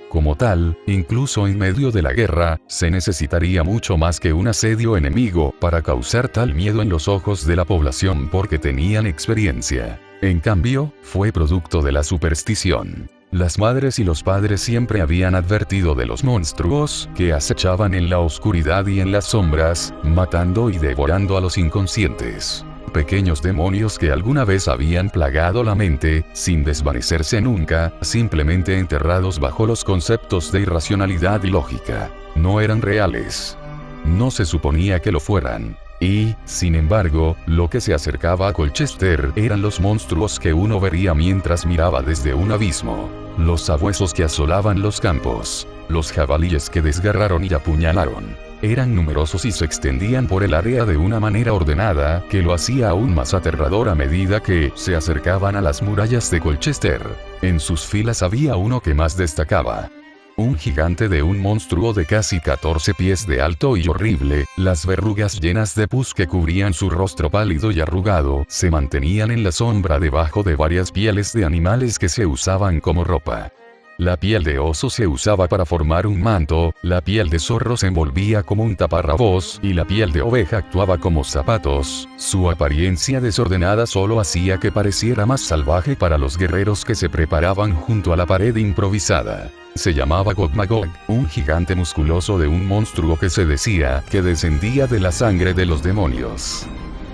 Como tal, incluso en medio de la guerra, se necesitaría mucho más que un asedio enemigo para causar tal miedo en los ojos de la población porque tenían experiencia. En cambio, fue producto de la superstición. Las madres y los padres siempre habían advertido de los monstruos que acechaban en la oscuridad y en las sombras, matando y devorando a los inconscientes. Pequeños demonios que alguna vez habían plagado la mente, sin desvanecerse nunca, simplemente enterrados bajo los conceptos de irracionalidad y lógica. No eran reales. No se suponía que lo fueran. Y, sin embargo, lo que se acercaba a Colchester eran los monstruos que uno vería mientras miraba desde un abismo. Los sabuesos que asolaban los campos. Los jabalíes que desgarraron y apuñalaron. Eran numerosos y se extendían por el área de una manera ordenada, que lo hacía aún más aterrador a medida que se acercaban a las murallas de Colchester. En sus filas había uno que más destacaba. Un gigante de un monstruo de casi 14 pies de alto y horrible, las verrugas llenas de pus que cubrían su rostro pálido y arrugado, se mantenían en la sombra debajo de varias pieles de animales que se usaban como ropa. La piel de oso se usaba para formar un manto, la piel de zorro se envolvía como un taparrabos y la piel de oveja actuaba como zapatos. Su apariencia desordenada solo hacía que pareciera más salvaje para los guerreros que se preparaban junto a la pared improvisada. Se llamaba Gog-Magog, un gigante musculoso de un monstruo que se decía que descendía de la sangre de los demonios.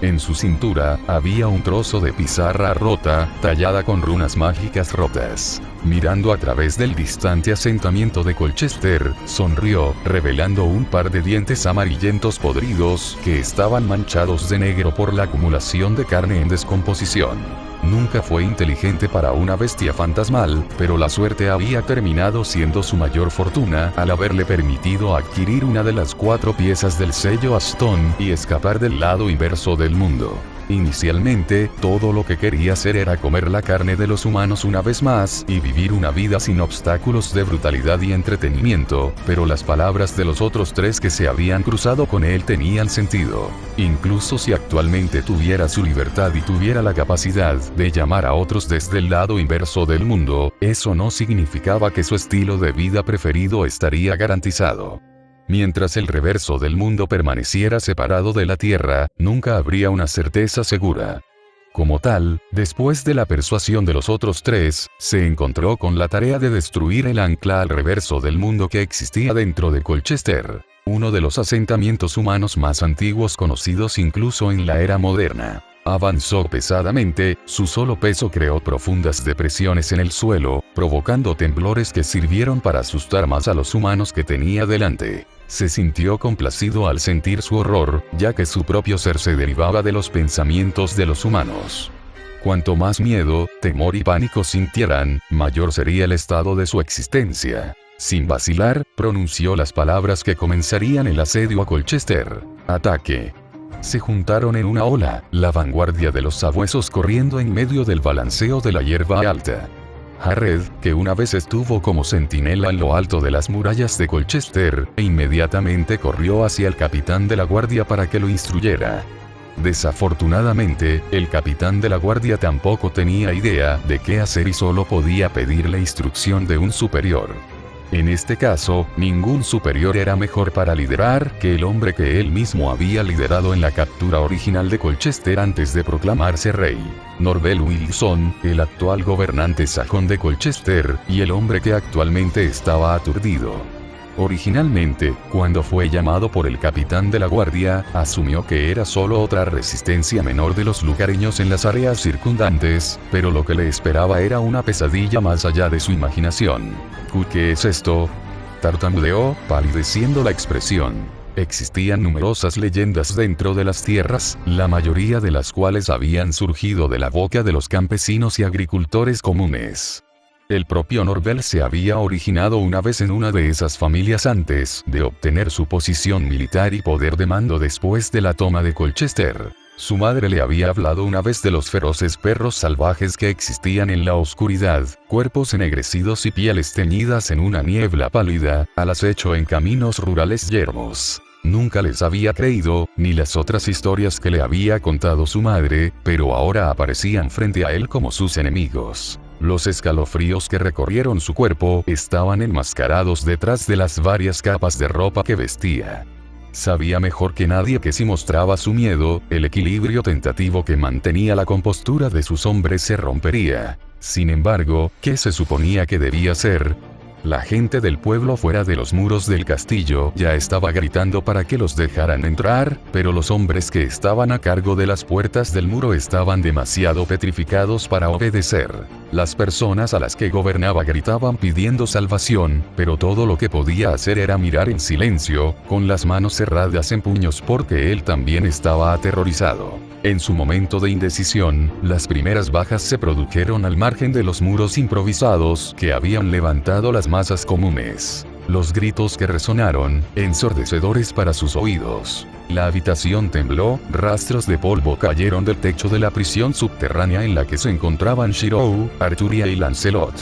En su cintura, había un trozo de pizarra rota, tallada con runas mágicas rotas. Mirando a través del distante asentamiento de Colchester, sonrió, revelando un par de dientes amarillentos podridos, que estaban manchados de negro por la acumulación de carne en descomposición. Nunca fue inteligente para una bestia fantasmal, pero la suerte había terminado siendo su mayor fortuna al haberle permitido adquirir una de las 4 piezas del sello Aston y escapar del lado inverso del mundo. Inicialmente, todo lo que quería hacer era comer la carne de los humanos una vez más y vivir una vida sin obstáculos de brutalidad y entretenimiento, pero las palabras de los otros 3 que se habían cruzado con él tenían sentido. Incluso si actualmente tuviera su libertad y tuviera la capacidad de llamar a otros desde el lado inverso del mundo, eso no significaba que su estilo de vida preferido estaría garantizado. Mientras el reverso del mundo permaneciera separado de la Tierra, nunca habría una certeza segura. Como tal, después de la persuasión de los otros 3, se encontró con la tarea de destruir el ancla al reverso del mundo que existía dentro de Colchester, uno de los asentamientos humanos más antiguos conocidos incluso en la era moderna. Avanzó pesadamente, su solo peso creó profundas depresiones en el suelo, provocando temblores que sirvieron para asustar más a los humanos que tenía delante. Se sintió complacido al sentir su horror, ya que su propio ser se derivaba de los pensamientos de los humanos. Cuanto más miedo, temor y pánico sintieran, mayor sería el estado de su existencia. Sin vacilar, pronunció las palabras que comenzarían el asedio a Colchester. Ataque. Se juntaron en una ola, la vanguardia de los sabuesos corriendo en medio del balanceo de la hierba alta. Jared, que una vez estuvo como centinela en lo alto de las murallas de Colchester, inmediatamente corrió hacia el capitán de la guardia para que lo instruyera. Desafortunadamente, el capitán de la guardia tampoco tenía idea de qué hacer y solo podía pedir la instrucción de un superior. En este caso, ningún superior era mejor para liderar que el hombre que él mismo había liderado en la captura original de Colchester antes de proclamarse rey. Norvel Wilson, el actual gobernante sajón de Colchester, y el hombre que actualmente estaba aturdido. Originalmente, cuando fue llamado por el capitán de la guardia, asumió que era solo otra resistencia menor de los lugareños en las áreas circundantes, pero lo que le esperaba era una pesadilla más allá de su imaginación. ¿Qué es esto?, tartamudeó, palideciendo la expresión. Existían numerosas leyendas dentro de las tierras, la mayoría de las cuales habían surgido de la boca de los campesinos y agricultores comunes. El propio Norvel se había originado una vez en una de esas familias antes de obtener su posición militar y poder de mando después de la toma de Colchester. Su madre le había hablado una vez de los feroces perros salvajes que existían en la oscuridad, cuerpos ennegrecidos y pieles teñidas en una niebla pálida, al acecho en caminos rurales yermos. Nunca les había creído, ni las otras historias que le había contado su madre, pero ahora aparecían frente a él como sus enemigos. Los escalofríos que recorrieron su cuerpo estaban enmascarados detrás de las varias capas de ropa que vestía. Sabía mejor que nadie que si mostraba su miedo, el equilibrio tentativo que mantenía la compostura de sus hombres se rompería. Sin embargo, ¿qué se suponía que debía ser? La gente del pueblo fuera de los muros del castillo ya estaba gritando para que los dejaran entrar, pero los hombres que estaban a cargo de las puertas del muro estaban demasiado petrificados para obedecer. Las personas a las que gobernaba gritaban pidiendo salvación, pero todo lo que podía hacer era mirar en silencio, con las manos cerradas en puños porque él también estaba aterrorizado. En su momento de indecisión, las primeras bajas se produjeron al margen de los muros improvisados que habían levantado las masas comunes. Los gritos que resonaron, ensordecedores para sus oídos. La habitación tembló, rastros de polvo cayeron del techo de la prisión subterránea en la que se encontraban Shirou, Arturia y Lancelot.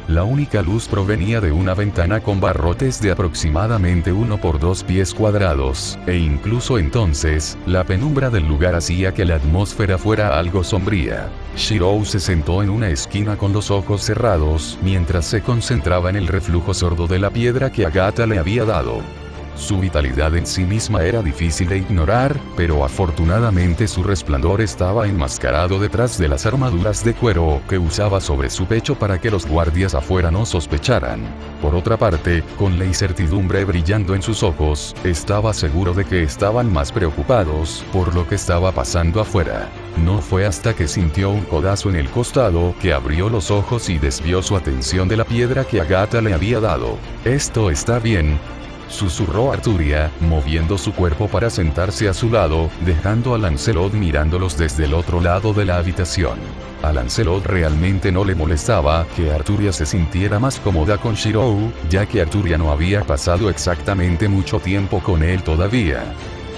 La única luz provenía de una ventana con barrotes de aproximadamente 1 por 2 pies cuadrados, e incluso entonces, la penumbra del lugar hacía que la atmósfera fuera algo sombría. Shirou se sentó en una esquina con los ojos cerrados, mientras se concentraba en el reflujo sordo de la piedra que Agatha le había dado. Su vitalidad en sí misma era difícil de ignorar, pero afortunadamente su resplandor estaba enmascarado detrás de las armaduras de cuero que usaba sobre su pecho para que los guardias afuera no sospecharan. Por otra parte, con la incertidumbre brillando en sus ojos, estaba seguro de que estaban más preocupados por lo que estaba pasando afuera. No fue hasta que sintió un codazo en el costado que abrió los ojos y desvió su atención de la piedra que Agatha le había dado. «Esto está bien», susurró Arturia, moviendo su cuerpo para sentarse a su lado, dejando a Lancelot mirándolos desde el otro lado de la habitación. A Lancelot realmente no le molestaba que Arturia se sintiera más cómoda con Shirou, ya que Arturia no había pasado exactamente mucho tiempo con él todavía.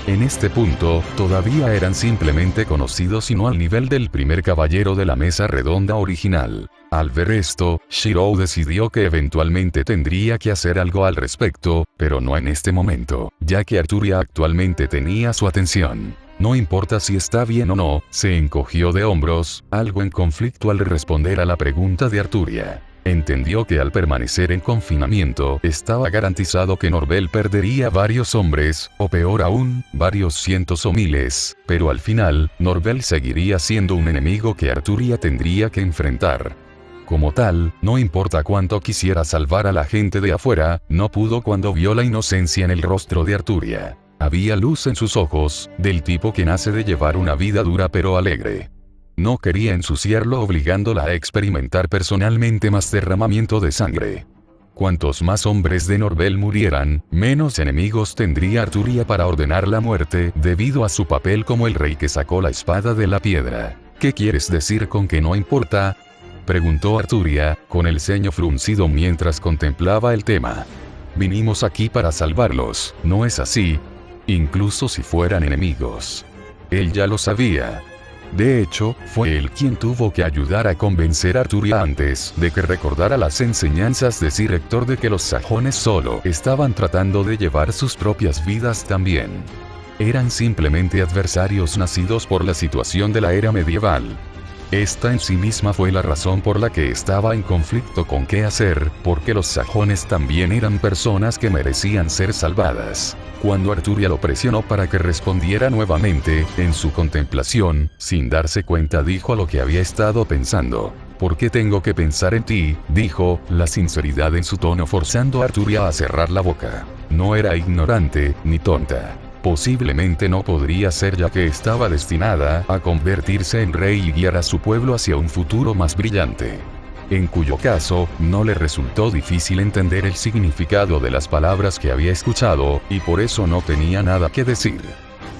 En este punto, todavía eran simplemente conocidos y no al nivel del primer caballero de la mesa redonda original. Al ver esto, Shirou decidió que eventualmente tendría que hacer algo al respecto, pero no en este momento, ya que Arturia actualmente tenía su atención. No importa si está bien o no, se encogió de hombros, algo en conflicto al responder a la pregunta de Arturia. Entendió que al permanecer en confinamiento, estaba garantizado que Norvel perdería varios hombres, o peor aún, varios cientos o miles, pero al final, Norvel seguiría siendo un enemigo que Arturia tendría que enfrentar. Como tal, no importa cuánto quisiera salvar a la gente de afuera, no pudo cuando vio la inocencia en el rostro de Arturia. Había luz en sus ojos, del tipo que nace de llevar una vida dura pero alegre. No quería ensuciarlo obligándola a experimentar personalmente más derramamiento de sangre. Cuantos más hombres de Norvel murieran, menos enemigos tendría Arturia para ordenar la muerte, debido a su papel como el rey que sacó la espada de la piedra. ¿Qué quieres decir con que no importa?, preguntó Arturia, con el ceño fruncido mientras contemplaba el tema. Vinimos aquí para salvarlos, ¿no es así? Incluso si fueran enemigos. Él ya lo sabía. De hecho, fue él quien tuvo que ayudar a convencer a Arturia antes de que recordara las enseñanzas de Sir Hector de que los sajones solo estaban tratando de llevar sus propias vidas también. Eran simplemente adversarios nacidos por la situación de la era medieval. Esta en sí misma fue la razón por la que estaba en conflicto con qué hacer, porque los sajones también eran personas que merecían ser salvadas. Cuando Arturia lo presionó para que respondiera nuevamente, en su contemplación, sin darse cuenta dijo lo que había estado pensando. ¿Por qué tengo que pensar en ti?, dijo, la sinceridad en su tono forzando a Arturia a cerrar la boca. No era ignorante, ni tonta. Posiblemente no podría ser, ya que estaba destinada a convertirse en rey y guiar a su pueblo hacia un futuro más brillante. En cuyo caso, no le resultó difícil entender el significado de las palabras que había escuchado, y por eso no tenía nada que decir.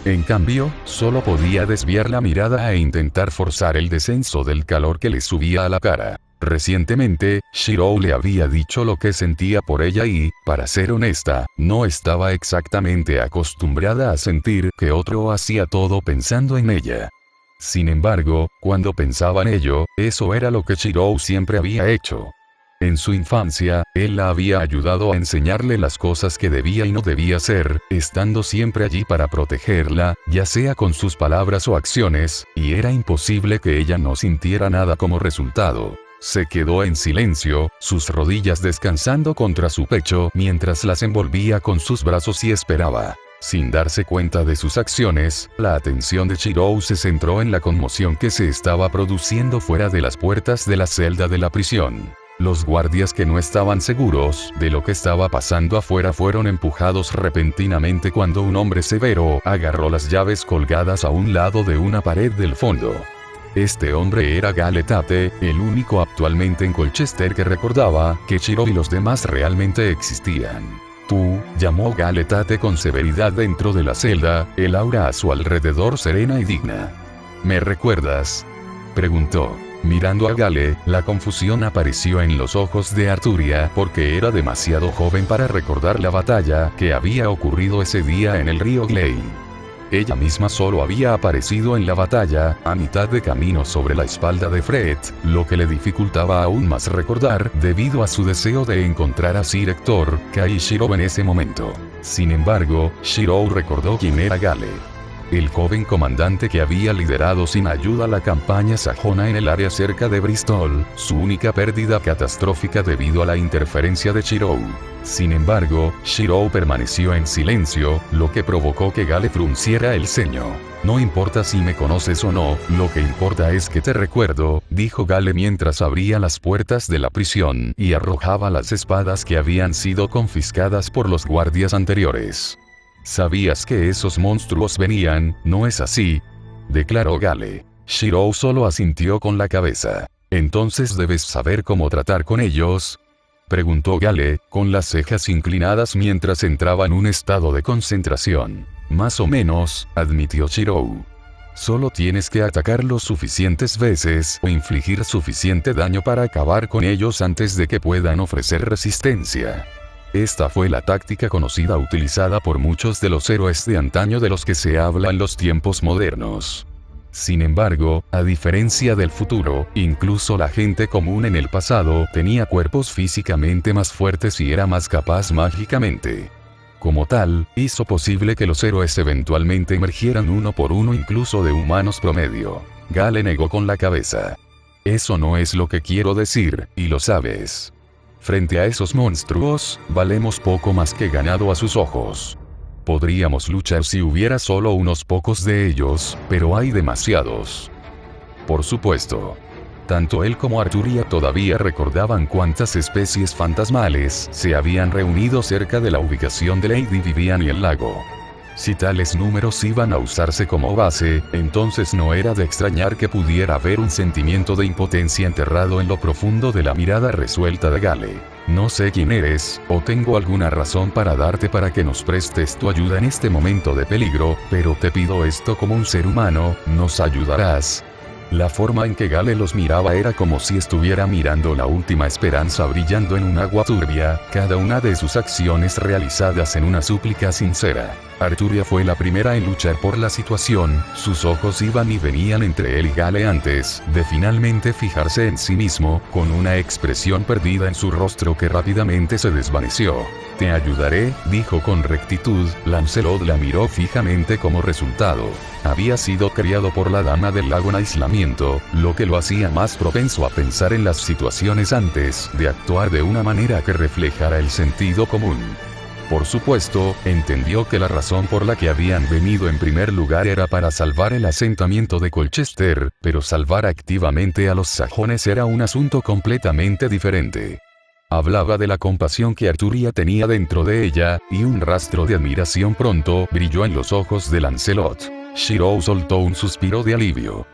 En cambio, solo podía desviar la mirada e intentar forzar el descenso del calor que le subía a la cara. Recientemente, Shirou le había dicho lo que sentía por ella y, para ser honesta, no estaba exactamente acostumbrada a sentir que otro hacía todo pensando en ella. Sin embargo, cuando pensaba en ello, eso era lo que Shirou siempre había hecho. En su infancia, él la había ayudado a enseñarle las cosas que debía y no debía hacer, estando siempre allí para protegerla, ya sea con sus palabras o acciones, y era imposible que ella no sintiera nada como resultado. Se quedó en silencio, sus rodillas descansando contra su pecho mientras las envolvía con sus brazos y esperaba. Sin darse cuenta de sus acciones, la atención de Shirou se centró en la conmoción que se estaba produciendo fuera de las puertas de la celda de la prisión. Los guardias que no estaban seguros de lo que estaba pasando afuera fueron empujados repentinamente cuando un hombre severo agarró las llaves colgadas a un lado de una pared del fondo. Este hombre era Gale Tate, el único actualmente en Colchester que recordaba que Shirou y los demás realmente existían. «Tú», llamó Gale Tate con severidad dentro de la celda, el aura a su alrededor serena y digna. «¿Me recuerdas?», preguntó. Mirando a Gale, la confusión apareció en los ojos de Arturia porque era demasiado joven para recordar la batalla que había ocurrido ese día en el río Glane. Ella misma solo había aparecido en la batalla, a mitad de camino sobre la espalda de Fred, lo que le dificultaba aún más recordar debido a su deseo de encontrar a Sir Hector, Kai y Shirou en ese momento. Sin embargo, Shirou recordó quién era Gale. El joven comandante que había liderado sin ayuda la campaña sajona en el área cerca de Bristol, su única pérdida catastrófica debido a la interferencia de Shirou. Sin embargo, Shirou permaneció en silencio, lo que provocó que Gale frunciera el ceño. «No importa si me conoces o no, lo que importa es que te recuerdo», dijo Gale mientras abría las puertas de la prisión y arrojaba las espadas que habían sido confiscadas por los guardias anteriores. «Sabías que esos monstruos venían, ¿no es así?», declaró Gale. Shirou solo asintió con la cabeza. «Entonces debes saber cómo tratar con ellos», preguntó Gale, con las cejas inclinadas mientras entraba en un estado de concentración. «Más o menos», admitió Shirou. «Solo tienes que atacarlos suficientes veces o infligir suficiente daño para acabar con ellos antes de que puedan ofrecer resistencia». Esta fue la táctica conocida utilizada por muchos de los héroes de antaño de los que se habla en los tiempos modernos. Sin embargo, a diferencia del futuro, incluso la gente común en el pasado tenía cuerpos físicamente más fuertes y era más capaz mágicamente. Como tal, hizo posible que los héroes eventualmente emergieran uno por uno incluso de humanos promedio. Gale negó con la cabeza. «Eso no es lo que quiero decir, y lo sabes. Frente a esos monstruos, valemos poco más que ganado a sus ojos. Podríamos luchar si hubiera solo unos pocos de ellos, pero hay demasiados». Por supuesto. Tanto él como Arturia todavía recordaban cuántas especies fantasmales se habían reunido cerca de la ubicación de Lady Vivian y el lago. Si tales números iban a usarse como base, entonces no era de extrañar que pudiera haber un sentimiento de impotencia enterrado en lo profundo de la mirada resuelta de Gale. «No sé quién eres, o tengo alguna razón para darte para que nos prestes tu ayuda en este momento de peligro, pero te pido esto como un ser humano, ¿nos ayudarás?». La forma en que Gale los miraba era como si estuviera mirando la última esperanza brillando en un agua turbia, cada una de sus acciones realizadas en una súplica sincera. Arturia fue la primera en luchar por la situación, sus ojos iban y venían entre él y Gale antes de finalmente fijarse en sí mismo, con una expresión perdida en su rostro que rápidamente se desvaneció. «Te ayudaré», dijo con rectitud. Lancelot la miró fijamente como resultado. Había sido criado por la Dama del Lago en aislamiento, lo que lo hacía más propenso a pensar en las situaciones antes de actuar de una manera que reflejara el sentido común. Por supuesto, entendió que la razón por la que habían venido en primer lugar era para salvar el asentamiento de Colchester, pero salvar activamente a los sajones era un asunto completamente diferente. Hablaba de la compasión que Arturia tenía dentro de ella, y un rastro de admiración pronto brilló en los ojos de Lancelot. Shirou soltó un suspiro de alivio.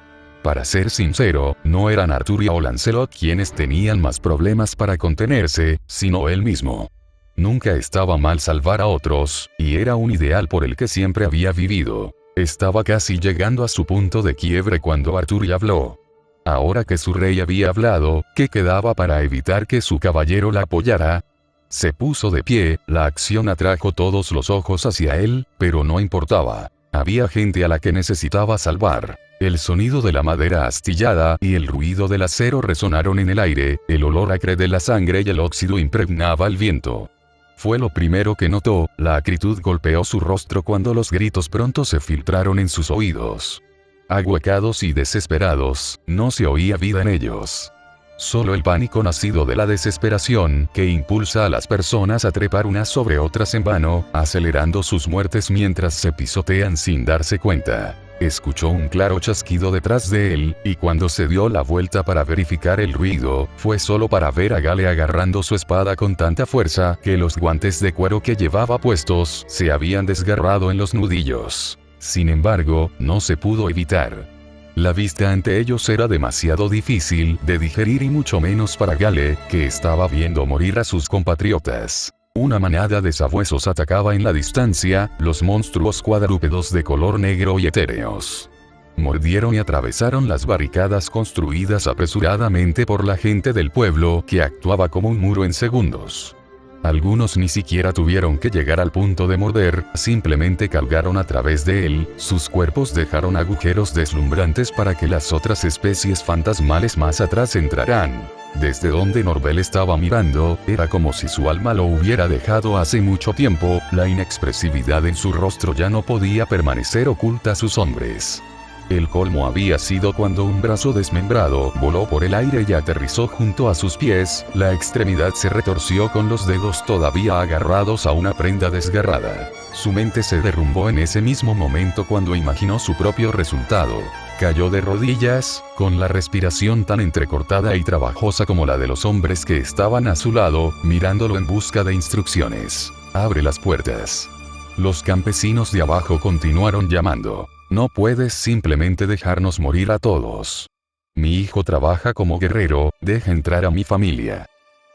Para ser sincero, no eran Arturia o Lancelot quienes tenían más problemas para contenerse, sino él mismo. Nunca estaba mal salvar a otros, y era un ideal por el que siempre había vivido. Estaba casi llegando a su punto de quiebre cuando Arturia habló. Ahora que su rey había hablado, ¿qué quedaba para evitar que su caballero la apoyara? Se puso de pie, la acción atrajo todos los ojos hacia él, pero no importaba. Había gente a la que necesitaba salvar. El sonido de la madera astillada y el ruido del acero resonaron en el aire, el olor acre de la sangre y el óxido impregnaba el viento. Fue lo primero que notó, la acritud golpeó su rostro cuando los gritos pronto se filtraron en sus oídos. Ahuecados y desesperados, no se oía vida en ellos. Solo el pánico nacido de la desesperación, que impulsa a las personas a trepar unas sobre otras en vano, acelerando sus muertes mientras se pisotean sin darse cuenta. Escuchó un claro chasquido detrás de él, y cuando se dio la vuelta para verificar el ruido, fue solo para ver a Gale agarrando su espada con tanta fuerza, que los guantes de cuero que llevaba puestos, se habían desgarrado en los nudillos. Sin embargo, no se pudo evitar. La vista ante ellos era demasiado difícil de digerir y mucho menos para Gale, que estaba viendo morir a sus compatriotas. Una manada de sabuesos atacaba en la distancia, los monstruos cuadrúpedos de color negro y etéreos. Mordieron y atravesaron las barricadas construidas apresuradamente por la gente del pueblo, que actuaba como un muro en segundos. Algunos ni siquiera tuvieron que llegar al punto de morder, simplemente cargaron a través de él, sus cuerpos dejaron agujeros deslumbrantes para que las otras especies fantasmales más atrás entraran. Desde donde Norvel estaba mirando, era como si su alma lo hubiera dejado hace mucho tiempo, la inexpresividad en su rostro ya no podía permanecer oculta a sus hombres. El colmo había sido cuando un brazo desmembrado voló por el aire y aterrizó junto a sus pies, la extremidad se retorció con los dedos todavía agarrados a una prenda desgarrada. Su mente se derrumbó en ese mismo momento cuando imaginó su propio resultado. Cayó de rodillas, con la respiración tan entrecortada y trabajosa como la de los hombres que estaban a su lado, mirándolo en busca de instrucciones. Abre las puertas. Los campesinos de abajo continuaron llamando. No puedes simplemente dejarnos morir a todos. Mi hijo trabaja como guerrero, deja entrar a mi familia.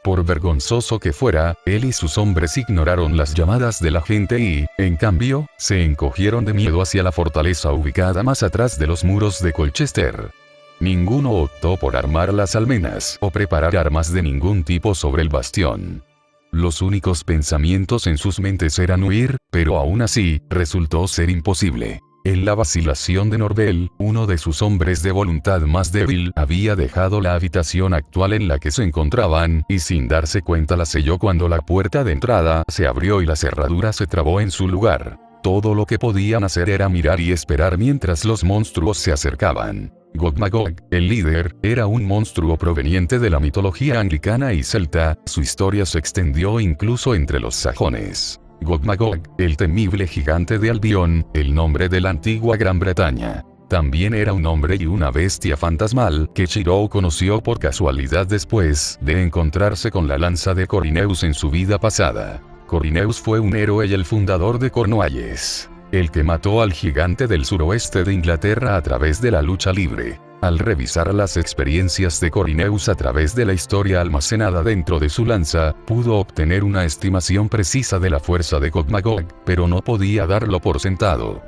Por vergonzoso que fuera, él y sus hombres ignoraron las llamadas de la gente y, en cambio, se encogieron de miedo hacia la fortaleza ubicada más atrás de los muros de Colchester. Ninguno optó por armar las almenas o preparar armas de ningún tipo sobre el bastión. Los únicos pensamientos en sus mentes eran huir, pero aún así, resultó ser imposible. En la vacilación de Norvel, uno de sus hombres de voluntad más débil había dejado la habitación actual en la que se encontraban, y sin darse cuenta la selló cuando la puerta de entrada se abrió y la cerradura se trabó en su lugar. Todo lo que podían hacer era mirar y esperar mientras los monstruos se acercaban. Gog-Magog, el líder, era un monstruo proveniente de la mitología anglicana y celta, su historia se extendió incluso entre los sajones. Gog-Magog, el temible gigante de Albión, el nombre de la antigua Gran Bretaña. También era un hombre y una bestia fantasmal que Shirou conoció por casualidad después de encontrarse con la lanza de Corineus en su vida pasada. Corineus fue un héroe y el fundador de Cornualles, el que mató al gigante del suroeste de Inglaterra a través de la lucha libre. Al revisar las experiencias de Corineus a través de la historia almacenada dentro de su lanza, pudo obtener una estimación precisa de la fuerza de Gog-Magog, pero no podía darlo por sentado.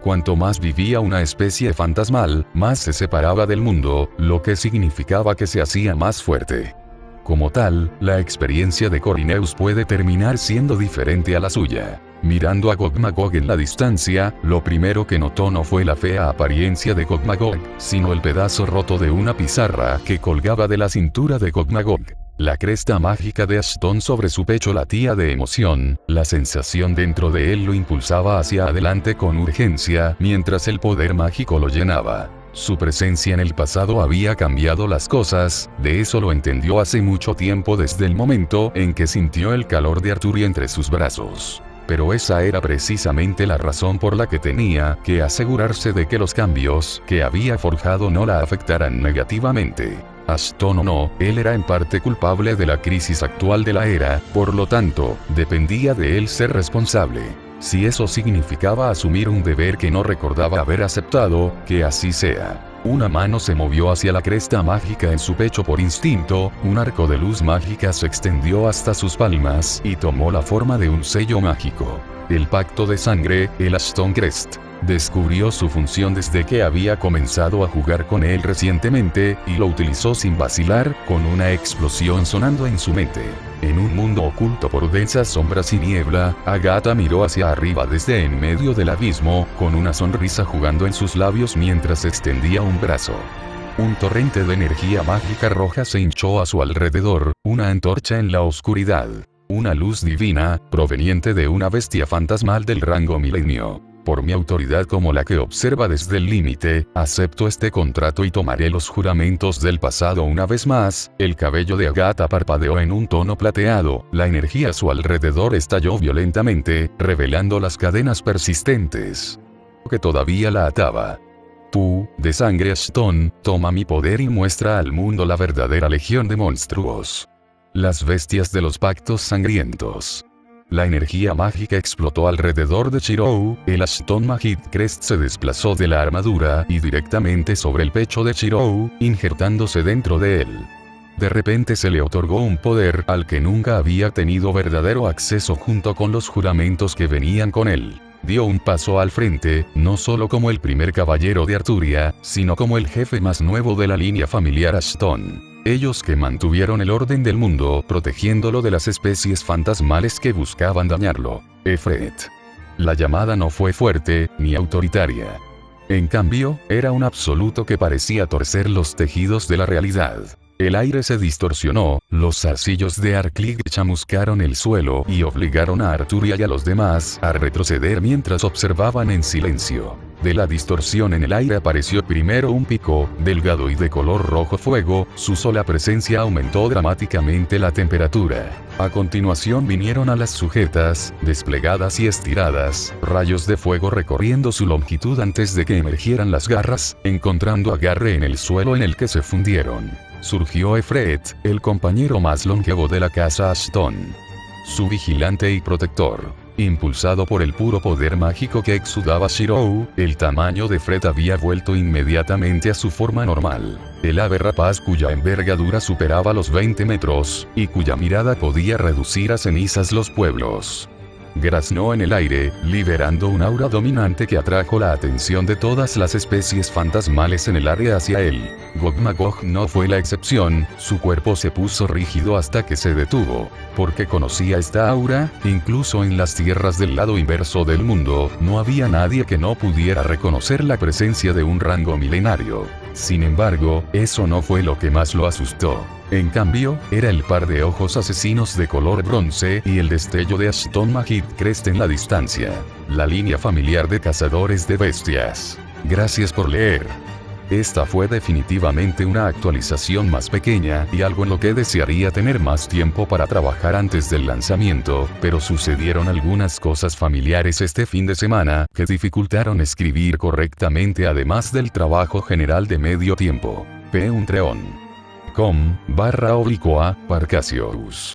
Cuanto más vivía una especie fantasmal, más se separaba del mundo, lo que significaba que se hacía más fuerte. Como tal, la experiencia de Corineus puede terminar siendo diferente a la suya. Mirando a Gog-Magog en la distancia, lo primero que notó no fue la fea apariencia de Gog-Magog, sino el pedazo roto de una pizarra que colgaba de la cintura de Gog-Magog. La cresta mágica de Ashton sobre su pecho latía de emoción, la sensación dentro de él lo impulsaba hacia adelante con urgencia, mientras el poder mágico lo llenaba. Su presencia en el pasado había cambiado las cosas, de eso lo entendió hace mucho tiempo desde el momento en que sintió el calor de Arturia entre sus brazos. Pero esa era precisamente la razón por la que tenía que asegurarse de que los cambios que había forjado no la afectaran negativamente. Ashton o no, él era en parte culpable de la crisis actual de la era, por lo tanto, dependía de él ser responsable. Si eso significaba asumir un deber que no recordaba haber aceptado, que así sea. Una mano se movió hacia la cresta mágica en su pecho por instinto, un arco de luz mágica se extendió hasta sus palmas y tomó la forma de un sello mágico. El pacto de sangre, el Ashton Crest. Descubrió su función desde que había comenzado a jugar con él recientemente, y lo utilizó sin vacilar, con una explosión sonando en su mente. En un mundo oculto por densas sombras y niebla, Agatha miró hacia arriba desde en medio del abismo, con una sonrisa jugando en sus labios mientras extendía un brazo. Un torrente de energía mágica roja se hinchó a su alrededor, una antorcha en la oscuridad. Una luz divina, proveniente de una bestia fantasmal del rango milenio. Por mi autoridad como la que observa desde el límite, acepto este contrato y tomaré los juramentos del pasado una vez más. El cabello de Agatha parpadeó en un tono plateado, la energía a su alrededor estalló violentamente, revelando las cadenas persistentes que todavía la ataba. Tú, de sangre Ashton, toma mi poder y muestra al mundo la verdadera legión de monstruos. Las bestias de los pactos sangrientos. La energía mágica explotó alrededor de Shirou, el Ashton Magic Crest se desplazó de la armadura y directamente sobre el pecho de Shirou, injertándose dentro de él. De repente se le otorgó un poder al que nunca había tenido verdadero acceso junto con los juramentos que venían con él. Dio un paso al frente, no solo como el primer caballero de Arturia, sino como el jefe más nuevo de la línea familiar Ashton. Ellos que mantuvieron el orden del mundo protegiéndolo de las especies fantasmales que buscaban dañarlo. Efret. La llamada no fue fuerte, ni autoritaria. En cambio, era un absoluto que parecía torcer los tejidos de la realidad. El aire se distorsionó, los zarcillos de Arklig chamuscaron el suelo y obligaron a Arturia y a los demás a retroceder mientras observaban en silencio. De la distorsión en el aire apareció primero un pico, delgado y de color rojo fuego, su sola presencia aumentó dramáticamente la temperatura. A continuación vinieron alas sujetas, desplegadas y estiradas, rayos de fuego recorriendo su longitud antes de que emergieran las garras, encontrando agarre en el suelo en el que se fundieron. Surgió Efret, el compañero más longevo de la casa Ashton. Su vigilante y protector. Impulsado por el puro poder mágico que exudaba Shirou, el tamaño de Efret había vuelto inmediatamente a su forma normal. El ave rapaz cuya envergadura superaba los 20 metros, y cuya mirada podía reducir a cenizas los pueblos. Graznó en el aire, liberando un aura dominante que atrajo la atención de todas las especies fantasmales en el área hacia él. Gog-Magog no fue la excepción, su cuerpo se puso rígido hasta que se detuvo. Porque conocía esta aura, incluso en las tierras del lado inverso del mundo, no había nadie que no pudiera reconocer la presencia de un rango milenario. Sin embargo, eso no fue lo que más lo asustó. En cambio, era el par de ojos asesinos de color bronce y el destello de Ashton Magic Crest en la distancia. La línea familiar de cazadores de bestias. Gracias por leer. Esta fue definitivamente una actualización más pequeña y algo en lo que desearía tener más tiempo para trabajar antes del lanzamiento, pero sucedieron algunas cosas familiares este fin de semana que dificultaron escribir correctamente además del trabajo general de medio tiempo. Patreon.com/Parcasius